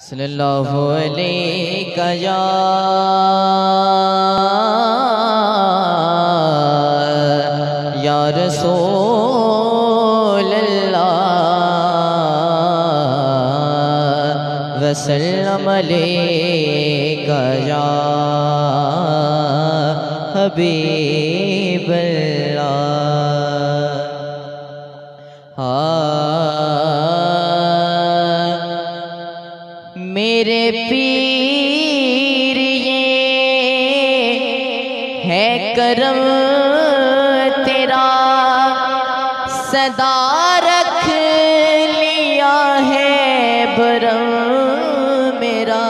صلی اللہ علیہ یا رسول اللہ وسلم علیکہ یا حبیب میرے پیر یہ ہے کرم تیرا صدا رکھ لیا ہے برم میرا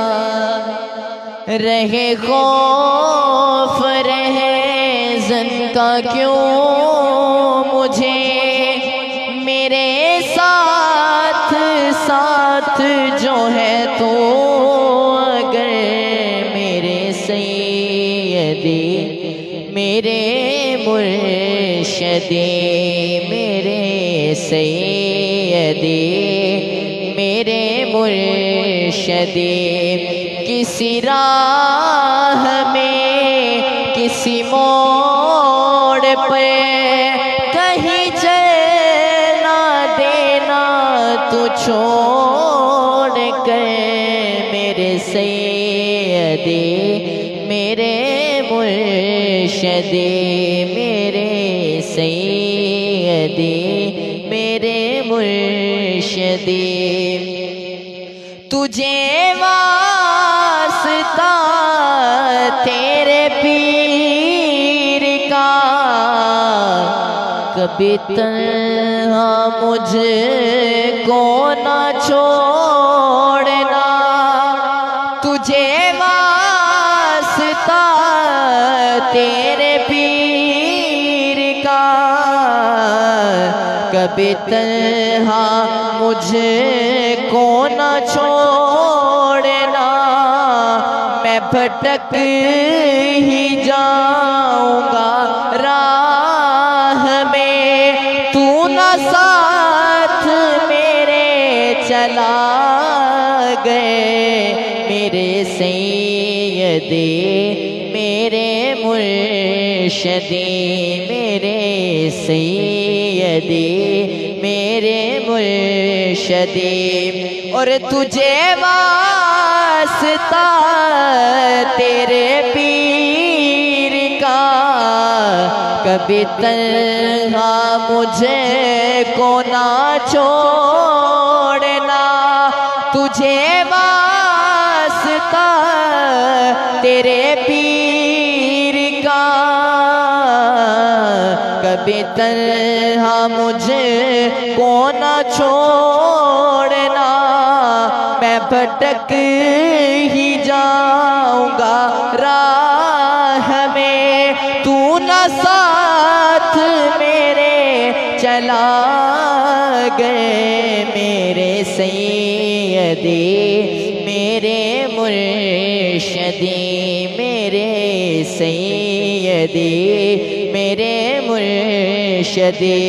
رہے خوف رہے زن کا کیوں مجھے میرے ساتھ ساتھ جو ہے تو اگر میرے سیدی میرے مرشدی میرے سیدی میرے مرشدی کسی راہ میں کسی موڑ پہ کہیں چلنا دینا تو چھوڑ کر میرے سیدی میرے مرشدی میرے سیدی میرے مرشدی تجھے واسطہ تیرے پیر کا کبھی تنہا مجھ کو نہ چھوڑنا تجھے واسطہ تیرے پیر کا کبھی تنہا مجھ کو نہ چھوڑنا میں بھٹک ہی جاؤں گا راہ میں تو نہ ساتھ میرے چلا گئے میرے سیدی میرے مرشدی میرے سیدی میرے مرشدی اور تجھے واسطہ تیرے پیر کا کبھی تنہا مجھے کو نہ چھوڑنا تجھے واسطہ تیرے پیر کا کبھی تنہا مجھے کو نہ چھوڑنا میں بھٹک ہی جاؤں گا راہ میں تو نہ ساتھ میرے چلا گئے میرے سیدی میرے مرشدی میرے سیدی میرے مرشدی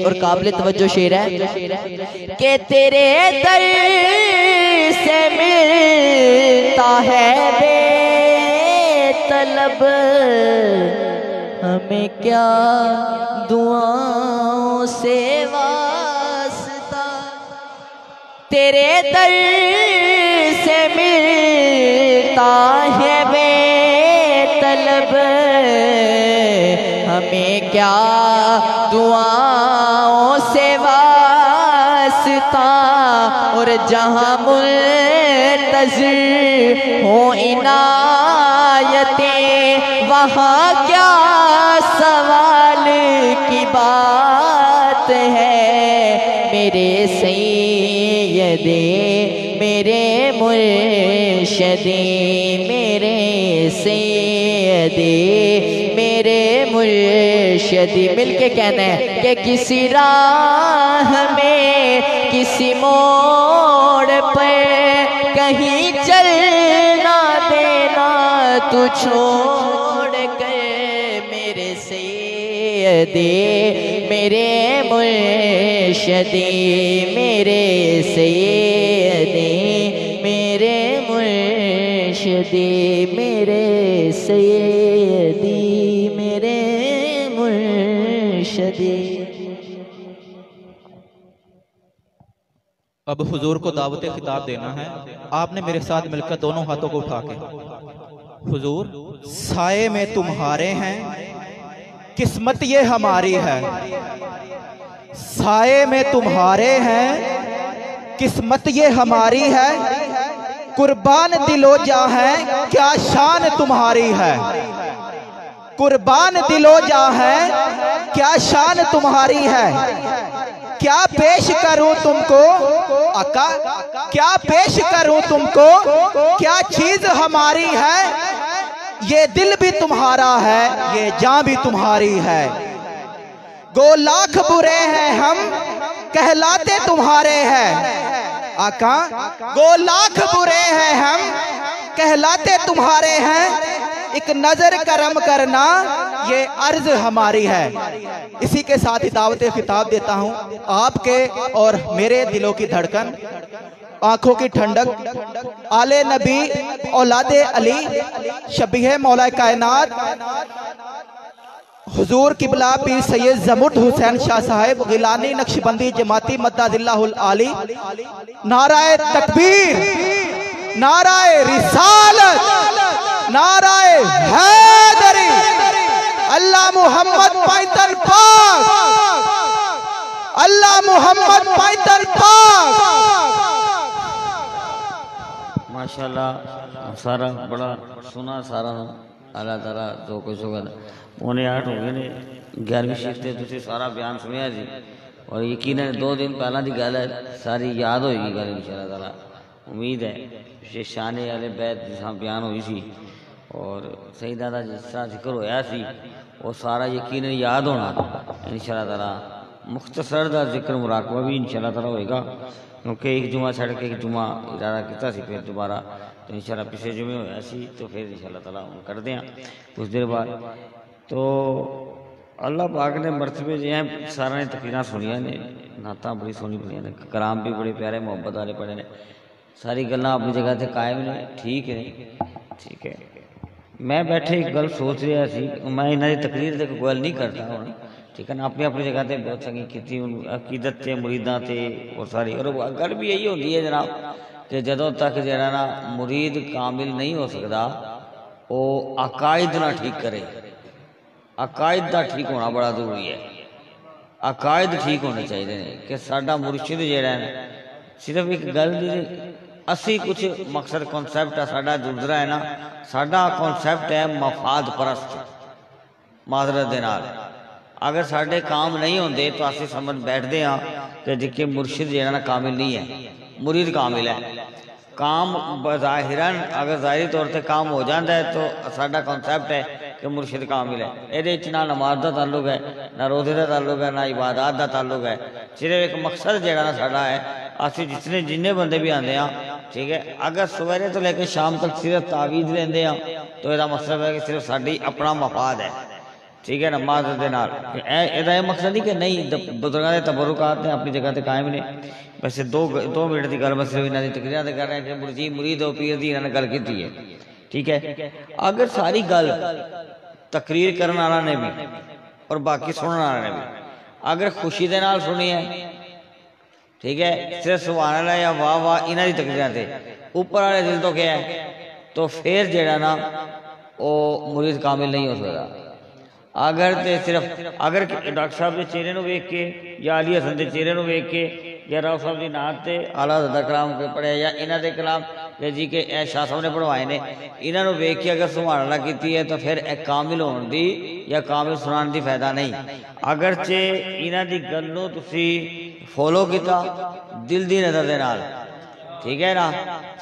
اور قابل توجہ شعر ہے کہ تیرے در سے ملتا ہے بے طلب ہمیں کیا دعاؤں سے واسطہ تیرے در سے ملتا ہے بے طلب ہمیں کیا دعاؤں سے واسطہ اور جہاں منتظر ہوں عنایتیں وہاں کیا سوال کی بات ہے میرے سیدی میرے مرشدی میرے سیدی میرے مرشدی مل کے کہنا ہے کہ کسی راہ میں کسی موڑ پر کہیں چلنا دینا تو چھوڑ گئے میرے سیدی میرے مرشدی میرے سیدی مرشدی میرے سیدی میرے مرشدی۔ اب حضور کو دعوت خطاب دینا ہے، آپ نے میرے ساتھ مل کر دونوں ہاتھوں کو اٹھا کے، حضور سائے میں تمہارے ہیں قسمت یہ ہماری ہے، سائے میں تمہارے ہیں قسمت یہ ہماری ہے، قربان دل و جاں ہے کیا شان تمہاری ہے، قربان دل و جاں ہے کیا شان تمہاری ہے، کیا پیش کروں تم کو آقا، کیا پیش کروں تم کو، کیا چیز ہماری ہے، یہ دل بھی تمہارا ہے یہ جاں بھی تمہاری ہے، گو لاکھ برے ہیں ہم کہلاتے تمہارے ہیں، آقا گو لاکھ برے ہیں ہم کہلاتے تمہارے ہیں، ایک نظر کرم کرنا یہ عرض ہماری ہے۔ اسی کے ساتھ ہی دعوت خطاب دیتا ہوں آپ کے اور میرے دلوں کی دھڑکن، آنکھوں کی ٹھنڈک، آل نبی اولاد علی شبیہ مولا کائنات حضور قبلہ پیر سید زمرد حسین شاہ صاحب غیلانی نقشبندی جماعتی مدد اللہ العالی، نعرہ تکبیر، نعرہ رسالت، نعرہ حیدری، اللہ محمد پائتن پاک، اللہ محمد پائتن پاک۔ ماشاءاللہ سارا بڑا سنا سارا اللہ تعالیٰ تو کچھ ہوگا 8:45 ہو گئے نے 11ویں شریف تے تسی سارا بیان سنیا جی، اور یقیناً 2 دن پہلا دی گل ہے ساری یاد ہوئے گی گل انشاءاللہ تعالیٰ، امید ہے شان اہل بیت جساں بیان ہوئی سی اور سیدہ دا جس طرح ذکر ہویا سی وہ سارا یقیناً یاد ہونا انشاءاللہ تعالیٰ۔ مختصر دا ذکر مراقبہ بھی انشاءاللہ تعالیٰ ہوئے گا، کیونکہ ایک جمعہ چھڑ کے ایک جمعہ ارادہ کیتا سی، پھر دوبارہ تو انشاءاللہ پچھلے جمعے ہویا سی تو پھر انشاءاللہ تعالیٰ کر دیں کچھ دیر بعد۔ تو اللہ پاک نے مرتبے جو ہیں سارا نے تقریریں سنیاں نے، نعتاں بڑی سونی پڑھیاں نے، کلام بھی بڑے پیارے محبت والے پڑھے نے، ساری گلاں اپنی جگہ تے قائم نے، ٹھیک ہے ٹھیک ہے۔ میں بیٹھے ایک گل سوچ رہا سی، میں انہاں دی تقریر تے کوئی گل نہیں کرتا ہوں، ٹھیک ہے نا، اپنی اپنی جگہ تے بہت چنگی کیتی عقیدت تے مریداں تے اور ساری، اور گل بھی یہی ہوندی ہے جناب کہ جدوں تک جڑا نا مرید کامل نہیں ہو سکدا او عقائد نہ ٹھیک کرے، عقائد دا ٹھیک ہونا بڑا ضروری ہے، عقائد ٹھیک ہونے چاہیے کہ ساڈا مرشد جڑا ہے صرف ایک گل اسی کچھ مقصد کانسیپٹ ہے ساڈا جڑا ہے نا، ساڈا کانسیپٹ ہے مفاد پرست، معذرت دے نال اگر ساڈے کام نہیں ہوندے تو اسی سمجھ بیٹھدے ہاں کہ جے مرشد جڑا نا کامل نہیں ہے، مرید کامل ہے۔ کام بظاہراً اگر ظاہری طور تے کام ہو جاتا ہے تو ساڈا کانسیپٹ ہے کہ مرشد کامل ہے، یہ نہ نماز دا تعلق ہے، نہ روزے دا تعلق ہے، نہ عبادات دا تعلق ہے، صرف ایک مقصد جڑا نا ساڈا ہے، اسی جتنے بندے بھی آندے ہاں ٹھیک ہے، اگر سویرے تو لے کے شام تک صرف تعویذ لیندے ہاں تو یہ مقصد ہے کہ صرف ساڈی اپنا مفاد ہے، ٹھیک ہے نا، معذرت دے نال یہ مقصد نہیں کہ نہیں بزرگاں دے تبرکات نے اپنی جگہ تے قائم نے۔ ویسے 2 منٹ کی گل میں صرف انہاں دی تقریراں تے کر رہے ہیں کہ مرید و پیر دی انہاں نے گل کیتی ہے، ٹھیک ہے۔ اگر ساری گل تقریر کرنے والا نے بھی اور باقی سننے والا نے بھی اگر خوشی دے نال سنی ہے ٹھیک ہے، صرف سبحان اللہ یا واہ واہ انہاں دی تقریراں تے اوپر والے دل تو کیا ہے تو پھر جڑا نا او مرید کامل نہیں ہو سکتا۔ اگر تے صرف اگر ڈاکٹر صاحب دے چہرے نو ویکھ کے یا علی حسن دے چہرے نو ویکھ کے یا راؤ صاحب دی نعت تے اعلیٰ حضرت دا کلام پڑھیا یا انہاں دے کلام جی کہ اے شاہ صاحب نے پڑھوائے نے، انہاں نو ویکھ کے اگر سبحان اللہ کیتی ہے تو پھر ایک کامل ہون دی یا کامل سنان دی فائدہ نہیں۔ اگرچہ انہاں دی گل نو تسی فالو کیتا دل دی نظر دے نال ٹھیک ہے نا،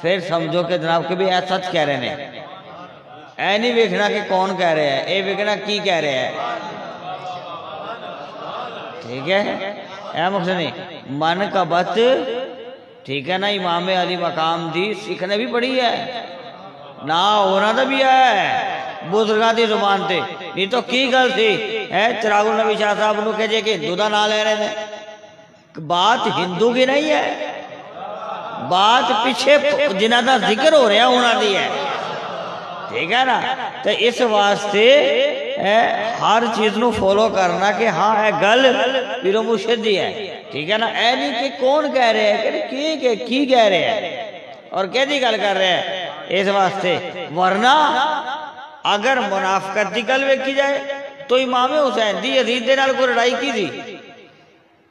پھر سمجھو کہ جناب کہ بھی اے سچ کہہ رہے ہیں، اے نہیں ویکھنا کہ کون کہہ رہے ہیں، اے ویکھنا کی کہہ رہے ہیں، ٹھیک ہے، اے مقصد نہیں من کا بت ٹھیک ہے نا، امام علی مقام دی سکھنے بھی پڑھی ہے نا، ہونا دا بھی ہے بزرگاں دی زبان تے، نہیں تو کی گل تھی اے چراغ النبی شاہ صاحب نو کہ جے کہ ہندو دا نام لے رہے ہیں، بات ہندو کی نہیں ہے، بات پیچھے جنہ دا ذکر ہو رہا ہونا دی ہے، ٹھیک ہے نا. تو اس واسطے ہر چیز نو فالو کرنا کہ ہاں اے گل پیرو مرشد دی ہے. ٹھیک ہے نا. اے نہیں کہ کون کہہ رہے ہیں کہ کی کہہ رہے ہیں اور کہدی گل کر رہے ہیں. اس واسطے ورنہ اگر منافقت دی گل ویکھی جائے تو امام حسین دی یزید دے نال کوئی لڑائی کی تھی؟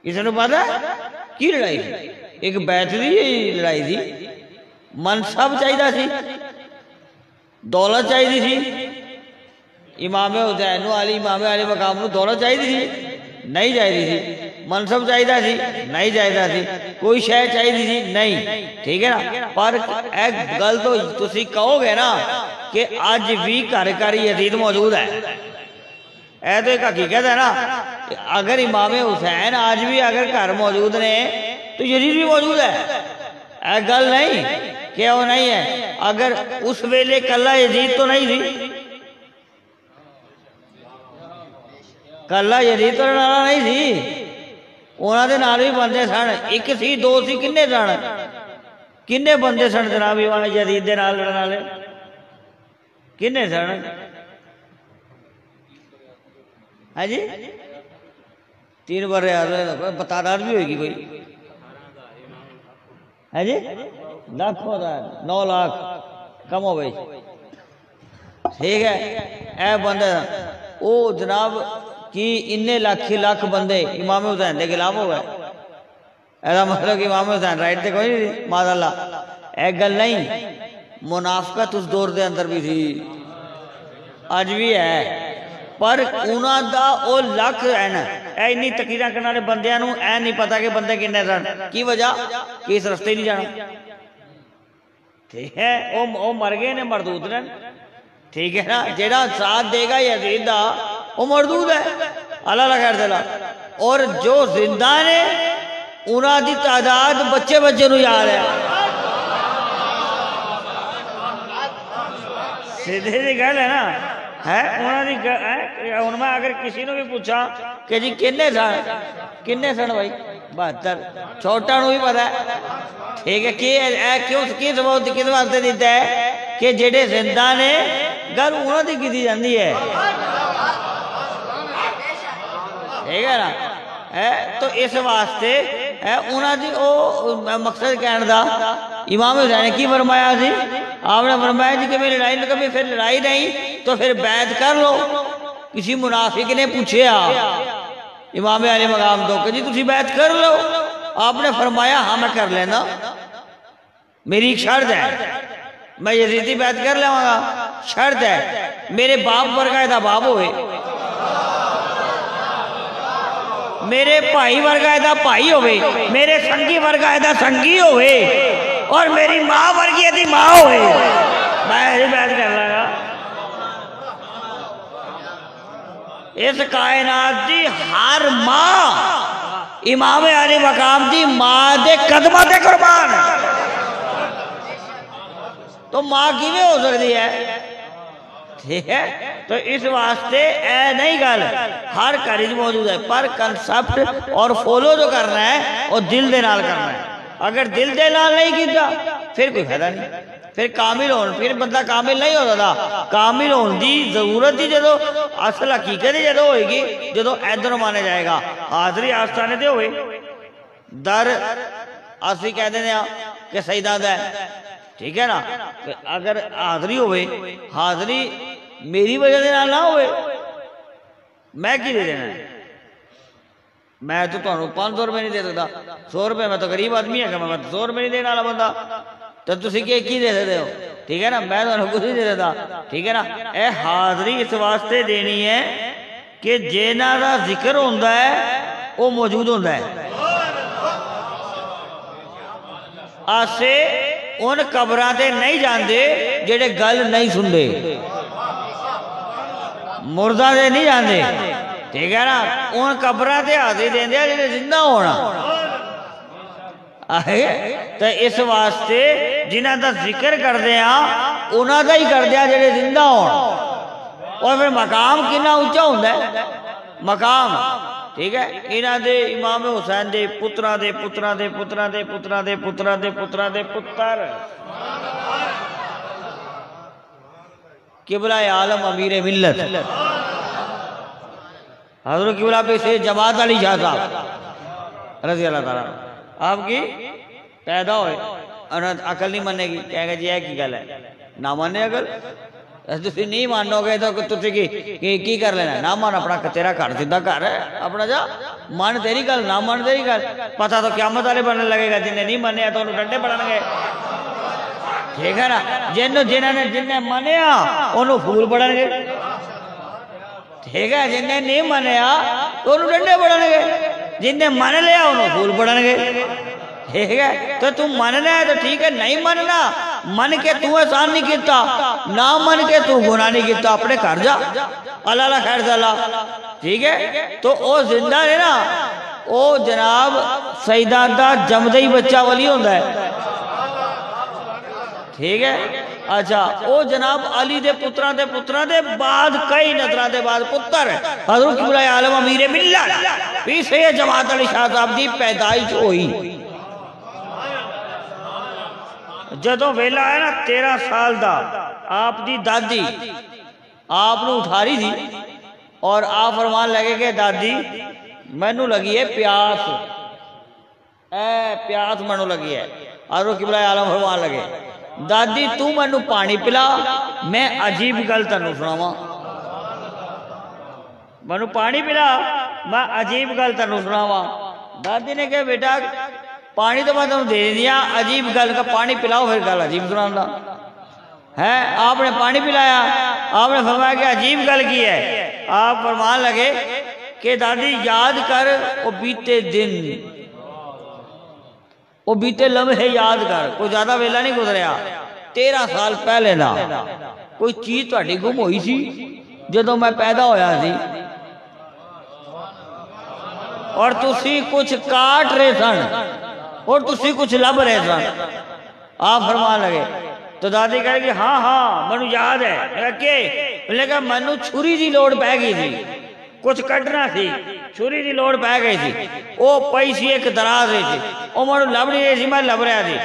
کسی نے پتا کی لڑائی تھی؟ ایک بیعت دی لڑائی تھی. منصب چاہیے سی, دولت چاہیے تھی. امام حسین علی امام علی مقام نو دولت چاہیے تھی؟ نہیں چاہیے تھی. منصب چاہیے سی؟ نہیں چاہیے سی. کوئی شے چاہیے سی؟ نہیں. ٹھیک ہے نا. پر ایک گل تو تسی کہو گے نا کہ آج بھی گھر گھر یزید موجود ہے. اے تو ایک حقیقت ہے نا. اگر امام حسین آج بھی اگر گھر موجود نے تو یزید بھی موجود ہے. اے گل نہیں کہ وہ نہیں ہے. اگر اس ویلے کلا یزید تو نہیں تھی, کلا یزید تو نہیں تھی. انہوں دے نال بھی بندے سن. ایک سی دو سی کنے سن؟ کنے بندے سن جناب یزید دے نال لڑن والے؟ کنے سن؟ ہے جی 3 بار تعداد بھی ہوئے گی کوئی؟ ہے جی لاکھ ہوتا ہے, 9 لاکھ کم ہو گئی. ٹھیک ہے. اے بندے او جناب کی انے لاکھ بندے امام حسین دے خلاف ہو گئے. ایسا مطلب کہ امام حسین رائٹ تے کوئی نہیں تھی معاذ اللہ. اے گل نہیں. منافقت اس دور دے اندر بھی تھی, آج بھی ہے. پر انہاں دا او لکھ ہے نا, اے انی تقریراں کرنے والے بندیاں نو اے نہیں پتا کہ بندے کنے سن. کی وجہ کہ اس رستے نہیں جانا. ٹھیک ہے. او مر گئے نے, مردود نے. ٹھیک ہے نا. جیڑا ساتھ دے گا یزید دا وہ مردود ہے, اللہ خیر دلا. اور جو زندہ نے انہاں دی تعداد بچے نو یاد ہے. سیدھے دی گل ہے نا. ہے انہاں دی ہن میں اگر کسی نے بھی پوچھا کہ جی کنے سن بھائی 72, چھوٹا نو بھی پتا ہے. ٹھیک ہے. کیوں کی سبب کس واسطے دیتا ہے کہ جڑے زندہ نے گل انہاں دی کیتی جاندی ہے. ٹھیک ہے نا. تو اس واسطے انہاں دی او مقصد کہنے دا امام حسین نے کی فرمایا سی؟ آپ نے فرمایا جی کہ میں لڑائی نہ کبھی, پھر لڑائی نہیں تو پھر بیعت کر لو. کسی منافق نے پوچھے امام علی مقام تو کہ جی تسی بیعت کر لو. آپ نے فرمایا ہاں میں کر لینا, میری ایک شرط ہے, میں یزیدی بیعت کر لوں گا. شرط ہے میرے باپ ورگا دا باپ ہوئے, میرے بھائی ورگا دا بھائی ہوئے, میرے سنگی ورگا دا سنگی ہوئے, اور میری ماں ورگی دی ماں ہوئے. میں ایسی بیعت کر لگا. اس کائنات دی ہر ماں امام علی مقام دی ماں دے قدمہ تے قربان. تو ماں کیویں ہو سکتی ہے؟ ٹھیک ہے. تو اس واسطے اے نہیں گل ہر گھر موجود ہے, پر کنسپٹ اور فالو جو کرنا ہے وہ دل دے نال کرنا ہے. اگر دل دے نال نہیں کیتا پھر کوئی فائدہ نہیں. پھر کامل ہون, پھر بندہ کامل نہیں ہوتا تھا. کامل ہون دی ضرورت ہی جدو اصل حقیقت ہی جدو ہوئے گی جدو ادھر مانا جائے گا. حاضری آستانے تے ہوئے در اسی کہہ دینے کہ سیدہ دا ہے. ٹھیک ہے نا. اگر حاضری ہوئے, حاضری میری وجہ سے نہ ہوئے, میں کی دے دینا ہے؟ میں تو تمہیں 500 روپے نہیں دے سکتا. 100 روپے میں تو غریب آدمی ہے کہ میں 100 روپے نہیں دینے والا بندہ. تو تسی کی دے سکتے ہو؟ ٹھیک ہے نا. میں تو کچھ نہیں دے دیتا. ٹھیک ہے نا. اے حاضری اس واسطے دینی ہے کہ جنہاں دا ذکر ہوندا ہے وہ موجود ہوندا ہے. آسے ان قبراں تے نہیں جاندے جڑے گل نہیں سندے, مردہ دے نہیں جاندے. ٹھیک ہے نا. ان قبراں تے حاضری دیندے جڑے زندہ ہونا. تو اس واسطے جنہاں دا ذکر کردے ہیں انہاں دا ہی کردے ہیں جڑے زندہ ہونا. اور پھر مقام کنا اونچا ہوندا ہے مقام. ٹھیک ہے. انہاں دے امام حسین دے پتراں دے پتراں دے پتراں دے پتراں دے پتراں دے پتراں دے پتر قبلہ عالم امیر ملت حضرت قبلہ پہ سے جماعت علی شاہ صاحب رضی اللہ تعالیٰ آپ کی پیدا ہوئے اور عقل نہیں ماننے کی، کہیں گے جی ہے کی گل ہے نہ ماننے عقل، تسی نہیں مانو گے تو تسی کی کر لینا، نہ مان اپنا تیرا گھر سیدھا گھر ہے اپنا جا مان تیری گل نہ مان تیری گل، پتہ تو قیامت والے بننے لگے گا، جن نے نہیں مانیا تو انہوں ڈنڈے پڑن گے، ٹھیک ہے نا، جن نے مانیا انہوں پھول پڑن گے، ٹھیک ہے، جن نے نہیں مانیا تو انہوں ڈنڈے پڑن گے، جن نے مان لیا انہوں پھول پڑن گے، ٹھیک ہے، تو تم ماننا ہے تو ٹھیک ہے، نہیں ماننا من کے تو احسان نہیں کیتا، نہ من کے تو گناہ نہیں کیتا، اپنے گھر جا اللہ اللہ خیر صلاح، ٹھیک ہے، تو او زندہ ہے نا، او جناب سیدہ جمدہ ہی بچہ ولی ہوندہ ہے، ٹھیک ہے، اچھا او جناب علی دے پتران دے بعد کئی نظران دے بعد پتر حضرت قبلہ عالم امیر ملت پی سید جماعت علی شاہ صاحب دی پیدائش ہوئی، جدوں ویلا ہے نا 13 سال دا آپ دی دادی آپ نو اٹھا رہی تھی اور آپ فرمان لگے کہ دادی مینوں لگی ہے پیاس، اے پیاس مینوں لگی ہے، حضرت قبلہ عالم فرمان لگے دادی تو مینوں پانی پلا، میں عجیب گل تینوں سناواں، مینوں پانی پلا میں عجیب گل تینوں سناواں، دادی نے کہا بیٹا پانی تو میں تمہیں دے دیا، عجیب گل کا پانی پلاؤ پھر گل عجیب سنانا ہے، آپ نے پانی پلایا، آپ نے فرمایا کہ عجیب گل کی ہے، آپ فرمان لگے کہ دادی یاد کر وہ بیتے دن، وہ بیتے لمحے یاد کر، کوئی زیادہ ویلا نہیں گزریا، 13 سال پہلے نا کوئی چیز تہاڈی گم ہوئی سی جدوں میں پیدا ہویا سی اور تسی کچھ کاٹ رہے سن اور تسی کچھ لب رہے سن، آپ فرمان لگے تو دادی کہے گی ہاں منو یاد ہے کہ منو چھری دی لوڑ پہ گئی تھی، کچھ کٹنا تھی، چھری دی لوڑ پہ گئی تھی، وہ پئی سی ایک دراز رہی تھی، وہ منو لب نہیں رہی سی، میں لب رہا تھی،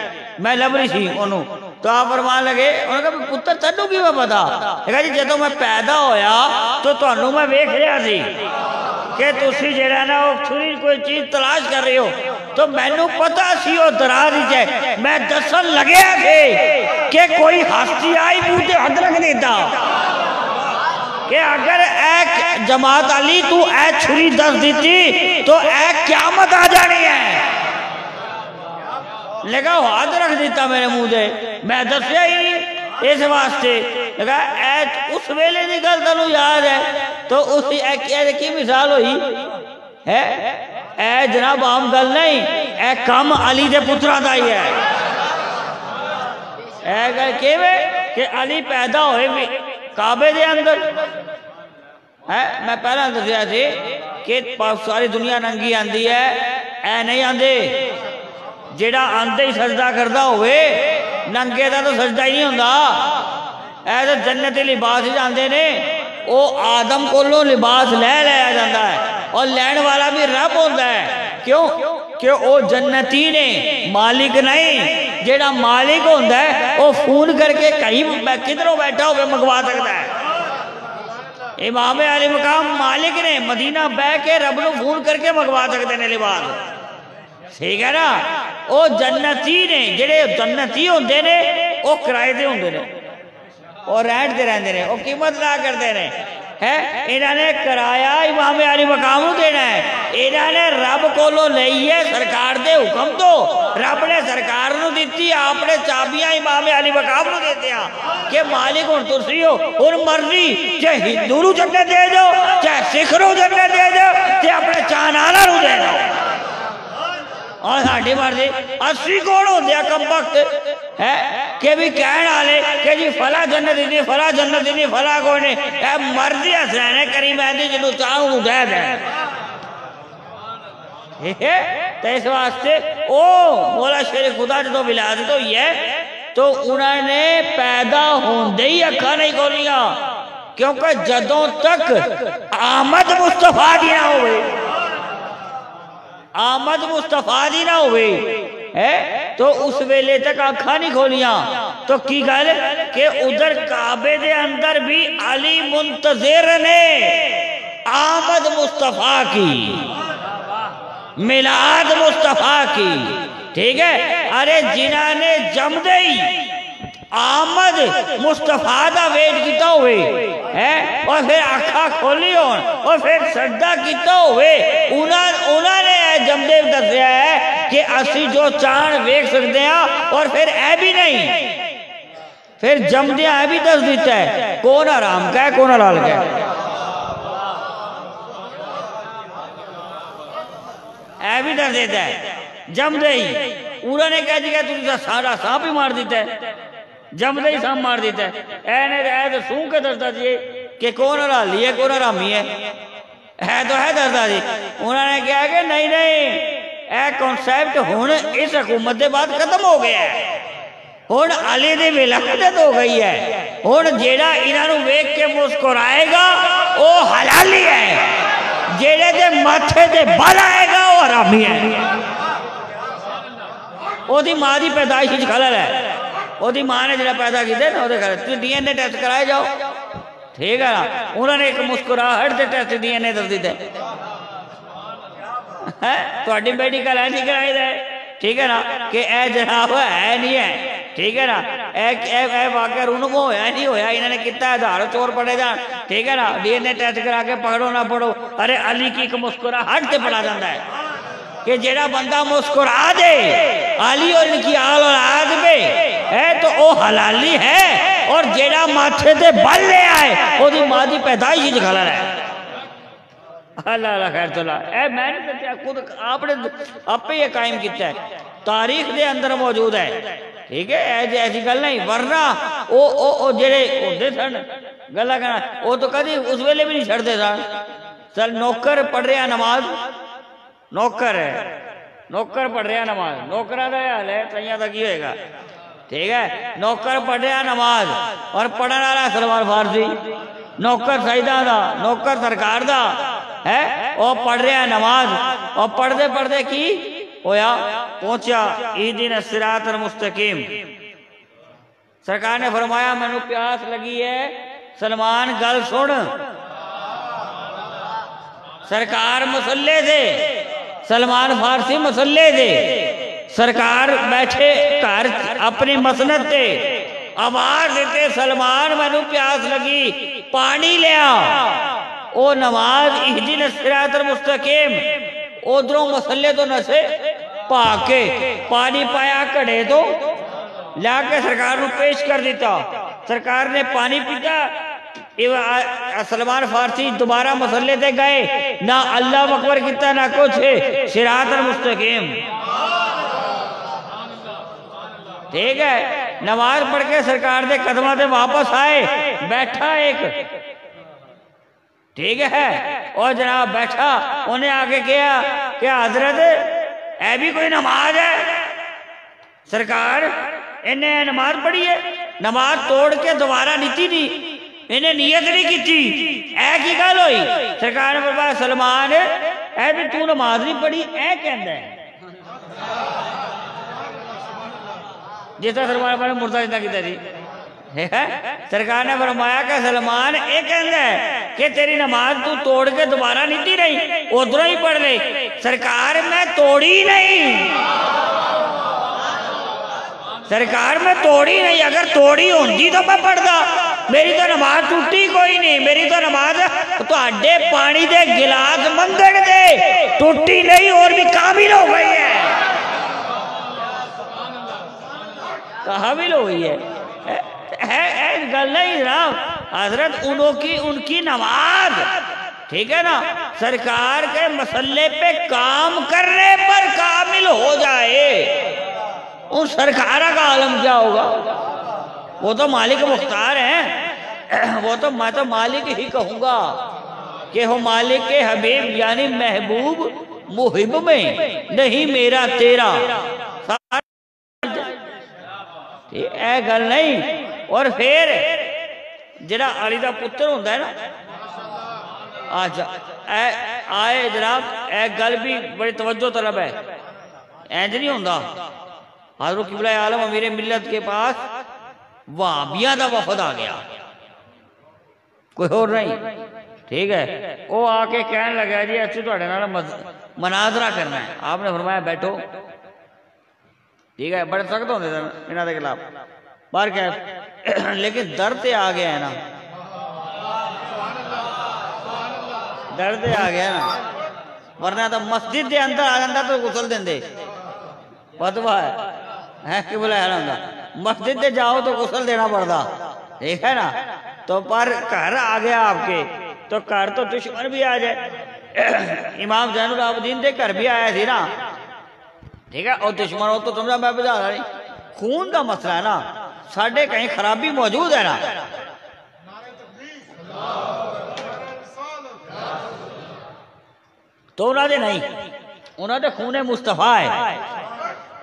میں لب رہی سی انہوں، تو آپ فرمان لگے انہوں نے کہا پتر تنوں کی میں پتا، کہا جی جدوں میں پیدا ہویا تو تانوں میں ویکھ رہا سی کہ تسی جڑا نا وہ چھری کوئی چیز تلاش کر رہے ہو، تو مینوں پتا سی وہ دراز ہی ہے، میں دسن لگیا تھے کہ کوئی ہستی آئی منہ تے ہاتھ رکھ دیتا کہ اگر اے جماعت علی تو اے چھری دس دیتی تو اے قیامت آ جانی ہے، لگا ہاتھ رکھ دیتا میرے منہ دے، میں دسیا ہی نہیں اس واسطے، لگا اے اس ویلے دی گل تانوں یاد ہے، تو اسی اے کی مثال ہوئی ہے، اے جناب عام گل نہیں، اے کم علی دے پتراں دا ہی ہے، اے گل کیویں کہ علی پیدا ہوئے بھی کعبے دے اندر ہے، میں پہلا دسیا سی کہ ساری دنیا ننگی آندی ہے، اے نہیں آندے، جیڑا آندے ہی سجدہ کردہ ہوئے ننگے دا تو سجدہ ہی نہیں ہوندا، اے تو جنتی لباس ہی جاندے نے، او آدم کولوں لباس لے لیا جاندہ ہے اور لین والا بھی رب ہوندہ ہے، کیوں؟ کہ او جنتی نے مالک نہیں، جیڑا مالک ہوندہ ہے او فون کر کے کہیں کدھروں بیٹھا ہوئے منگوا سکتا ہے، امام علی مقام مالک نے مدینہ بہ کے رب نو فون کر کے منگوا سکتے ہیں لباس، ٹھیک ہے نا، او جنتی نے جڑے جنتی ہوندے نے او کرائے دے ہوندے نے اور رہن دے رہندے نے، او قیمت نہ کرتے ہیں، انہاں نے کرایہ امام علی مقام نو دینا ہے، انہاں نے رب کولوں لئی ہے سرکار دے حکم تو، رب نے سرکار نو دیتی، آپ نے چابیاں امام علی مقام نو دیتے ہیں کہ مالک ہن تسی ہو، ہن مرضی چاہے ہندو نو جنت دے دو چاہے سکھ نو جنت دے دو تے اپنے چانالا نو دے دو، اور ساڈی مرضی اسی کون ہوندے آ کم وقت ہے کہ بھی کہن والے کہ جی فلاں جنت دی فلاں جنت دی فلاں کوئی نہیں، اے مرضی حسین کریمین دی جنوں چاہوں دے دے، تو اس واسطے او مولا شیر خدا جدوں ولادت ہوئی ہے تو انہوں نے پیدا ہوندے ہی اکھاں نہیں کھولیاں، کیونکہ جدوں تک آمد مصطفیٰ دی نہ ہوئے، آمد مصطفیٰ دی نہ ہوئے تو اس ویلے تک آنکھاں نہیں کھولیاں، تو کی گل کہ ادھر کعبے دے اندر بھی علی منتظر نے آمد مصطفیٰ کی، میلاد مصطفیٰ کی، ٹھیک ہے؟ ارے جنہاں نے جم دئی آمد مصطفیٰ دا ویٹ کیتا ہوئے اور پھر آنکھاں کھولی ہون اور پھر سجدہ کیتا ہوئے، انہاں نے جمدے دسیا ہے کہ اسی جو چاند ویکھ سکتے ہیں اور پھر اے بھی نہیں، پھر جمدے اے بھی دس دیتا ہے کون حرام کا ہے کون حلال کا ہے، اے بھی دس دیتا ہے جمدے ہی۔ انہوں نے کہہ دیا تو سارا سانپ ہی مار دیتا ہے، جمدے ہی سانپ مار دیتا ہے، اے تو سون کے دستا جی کہ کون حلالی ہے کون حرامی ہے تو ہے دستا جی۔ انہوں نے کہا کہ نہیں اے کانسیپٹ ہون اس حکومت دے بعد ختم ہو گیا ہے، ہون علی دی ولادت ہو گئی ہے، ہون جیڑا انہاں نوں ویکھ کے مسکرائے گا وہ حلالی ہے، جیڑے دے ماتھے دے بال آئے گا وہ حرامی ہے۔ او دی ماں دی پیدائش وچ خلل ہے، او دی ماں نے جڑا پیدا کیتے نا او دے خلل، ڈی این اے ٹیسٹ کرائے جاؤ، ٹھیک ہے نا؟ انہوں نے ایک مسکراہٹ دے ٹیسٹ ڈی این اے دس دیتے تہاڈی میڈیکل ہے نہیں کرائی دے، ٹھیک ہے نا؟ کہ اے جناب ہے نہیں ہے، ٹھیک ہے نا؟ اے واقعہ رونگو ہویا نہیں ہویا، انہوں نے کتا ہے دھار چور پڑے جان، ٹھیک ہے نا؟ ڈی این اے ٹیسٹ کرا کے پکڑو نہ پڑھو، ارے علی کی ایک مسکراہٹ تے پڑا جاتا ہے کہ جیڑا بندہ مسکرا دے علی اور ان کی آل اولاد پہ ہے تو او حلالی ہے، اور جیڑا ماتھے تے بل لے آئے او دی ماں دی پیدائش ہی خلل ہے۔ اللہ اللہ خیر تو اللہ، اے میں نے کہتے ہیں خود آپ پہ یہ قائم کیتا ہے، تاریخ دے اندر موجود ہے، ٹھیک ہے؟ ایسی گل نہیں، ورنہ او جڑے ہوندے سن گلا کہنا وہ تو کدی اس ویلے بھی نہیں چھڑتے سن۔ چل نوکر پڑھ رہا نماز، نوکر ہے، نوکر پڑھ رہا نماز، نوکرہ دا حال ہے تیاں دا کی ہوئے گا، ٹھیک ہے؟ نوکر پڑھ رہا نماز اور پڑھن والا سلمان فارسی، نوکر سیدہ دا، نوکر سرکار دا ہے، وہ پڑھ رہا نماز، اور پڑھتے پڑھتے کی ہویا پہنچا اہدنا الصراط المستقیم، سرکار نے فرمایا مینوں پیاس لگی ہے سلمان گل سن، سرکار مسلے دے، سلمان فارسی مسلے دے، سرکار بیٹھے گھر اپنی مسند تے، آواز دیتے سلمان مینوں پیاس لگی پانی لیا، او نماز اہدنا الصراط المستقیم، ادھروں مسلے تو نسے پاکے پانی پایا کڑے تو لا کے سرکار نو پیش کر دیتا، سرکار نے پانی پیتا، سلمان فارسی دوبارہ مسلے تے گئے، نہ اللہ اکبر کیتا نہ کچھ، صراط المستقیم، ٹھیک ہے؟ نماز پڑھ کے سرکار دے قدمہ تے واپس آئے، بیٹھا ایک، ٹھیک ہے؟ اور جناب بیٹھا، انہیں آگے کیا کہ حضرت اے بھی کوئی نماز ہے؟ سرکار انہیں نماز پڑھی ہے، نماز توڑ کے دوبارہ نیتی نہیں، انہیں نیت نہیں کی تھی، اے کی گل ہوئی؟ سرکار نے فرمایا سلمان اے بھی تو نماز نہیں پڑھی، اے کہندا ہے جس طرح سلمان نے مردہ زندہ کیتا جی، سرکار نے فرمایا کہ سلمان اے کہندا ہے کہ تیری نماز تو توڑ کے دوبارہ نیتی نہیں، ادھروں ہی پڑھ لے۔ سرکار میں توڑی نہیں، سرکار میں توڑی نہیں، اگر توڑی ہوندی تو میں پڑھدا، میری تو نماز ٹوٹی کوئی نہیں، میری تو نماز تو اڈے پانی دے گلاس منگڑ دے ٹوٹی نہیں اور بھی کامل ہو گئی ہے، کامل ہو گئی ہے۔ گل نہیں جناب، حضرت ان کی نماز، ٹھیک ہے نا، سرکار کے مسئلے پہ کام کرنے پر کامل ہو جائے، ان سرکارہ کا عالم کیا ہوگا؟ وہ تو مالک مختار ہیں، وہ تو میں تو مالک ہی کہوں گا کہ وہ مالک کے حبیب یعنی محبوب محب میں نہیں میرا تیرا، اے گل نہیں۔ اور پھر جڑا علی دا پتر ہوندہ ہے نا، آجا آئے جناب، اے گل بھی بڑی توجہ طلب ہے، اینج نہیں ہوندہ۔ حضرت قبلہ عالم امیر ملت کے پاس وہابیاں دا وفد آ گیا، کوئی اور نہیں، ٹھیک ہے۔ وہ آ کے کہنے لگا جی اچھی تھوڑے نال مناظرہ کرنا ہے۔ آپ نے فرمایا بیٹھو، ٹھیک ہے، بڑے سخت ہوتے تھے انہوں کے خلاف، بار کیا، لیکن درد آ گیا ہے نا، درد آ گیا نا، ورنہ تو مسجد دے اندر آ جاتا تو غسل دیں دے، فتوا ہے کہ بولا ہے نا، مسجد دے جاؤ تو غسل دینا پڑتا، ٹھیک ہے نا۔ تو پر گھر آ گیا آپ کے، تو گھر تو دشمن بھی آ جائے، امام زین العابدین دے گھر بھی آیا تھی نا، ٹھیک ہے، اور دشمن ہو تو سمجھا میں بجا رہا نہیں، خون کا مسئلہ ہے نا، ساڑھے کہیں خرابی موجود ہے نا، تو انہوں نے نہیں، انہوں نے خون مصطفیٰ ہے،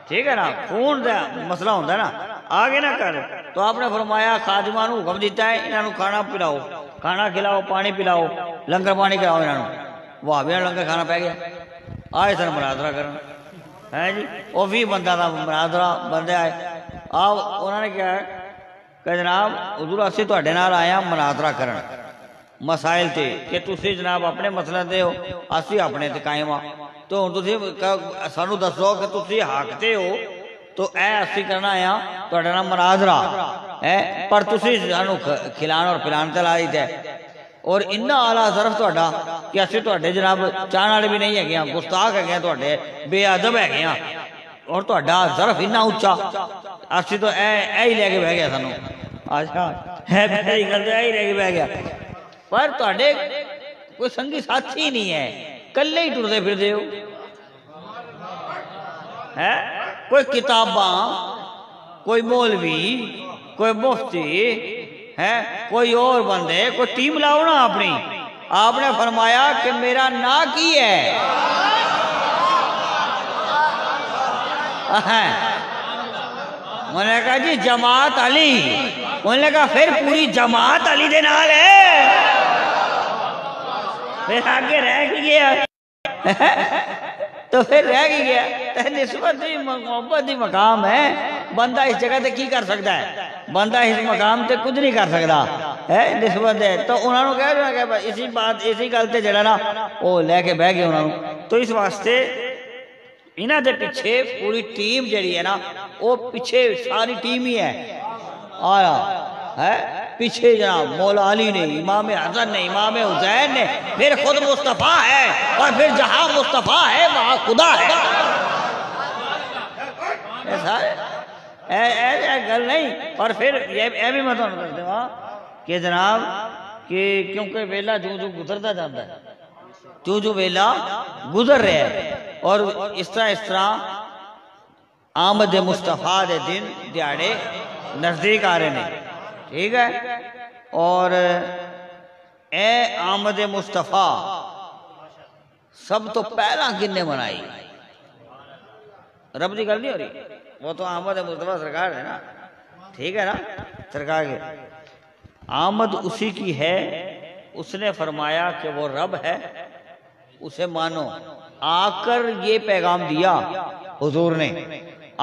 ٹھیک ہے نا، خون دا مسئلہ ہوتا ہے نا، آگے نہ کر۔ تو آپ نے فرمایا خادمان کو حکم دیتا ہے انہوں کھانا پلاؤ، کھانا کھلاؤ، پانی پلاؤ، لنگر پانی کھلاؤ انہوں، وہ بھی لنگر کھانا پہ گیا، آئے سن مناظرہ کرنا ہے جی، وہ بھی بندہ تھا مناظرہ بندے آئے، آپ انہوں نے کیا ہے کہ جناب حضور اسی تواڈے نال آیا مناظرہ کرن مسائل تے، کہ تسی جناب اپنے مسئلے تے ہو، اسی اپنے تے قائم ہاں، تو ہن تسی سانو دسو کہ تسی حق تے ہو، تو اے اسی کرنا آیا تواڈے نال مناظرہ ہے، پر تسی سانو کھلان اور پلان تے لا دیتے، اور اتنا اعلیٰ ظرف تواڈا کہ اسی تواڈے جناب چاہن والے بھی نہیں ہے، گستاخ ہے تواڈے، بے ادب ہے، اور تواڈا ظرف اتنا اونچا، اسی تو اے ہی لے کے بہ گیا سانو، اچھا ہے بھائی گل اے ہی لے کے بہ گیا، پر تواڈے کوئی سنگی ساتھی نہیں ہے، کلے ہی ٹردے پھردے ہو، ہے کوئی کتاباں، کوئی مولوی، کوئی مفتی ہے، کوئی اور بندے، کوئی ٹیم لاؤ نا اپنی۔ آپ نے فرمایا کہ میرا نا کی ہے، انہوں نے کہا جی جماعت علی، انہوں نے کہا پھر پوری جماعت علی دے نال ہے، پھر آگے رہ گیا، تو پھر رہ گیا، نسبت دی محبت دی مقام ہے، بندہ اس جگہ تے کی کر سکتا ہے، بندہ اس مقام تے کچھ نہیں کر سکتا ہے، نسبت ہے، تو انہوں نے کہا کہ اسی بات اسی گل تے جڑا نا وہ لے کے بہ گئے انہوں نے، تو اس واسطے انہاں دے پیچھے پوری ٹیم جڑی ہے نا، وہ پیچھے ساری ٹیم ہی ہے، آیا ہے پیچھے جناب مولا علی نے، امام حسن نے، امام حسین نے، پھر خود مصطفیٰ ہے، اور پھر جہاں مصطفیٰ ہے وہاں خدا ہے، ایسا گل نہیں۔ اور پھر یہ بھی میں تمہیں کر دوں کہ جناب کہ کیونکہ ویلا جو گزرتا جاتا ہے، جو ویلا گزر رہا ہے، اور اس طرح آمد مصطفیٰ دے دن دیاڑے نزدیک آ رہے ہیں، ٹھیک ہے، اور اے آمد مصطفیٰ سب تو پہلا کنے منائی، رب دی گل نہیں ہو رہی، وہ تو آمد مصطفیٰ سرکار ہے نا، ٹھیک ہے نا، سرکار کے آمد اسی کی ہے، اس نے فرمایا کہ وہ رب ہے، اسے مانو، آ کر یہ پیغام دیا حضور نے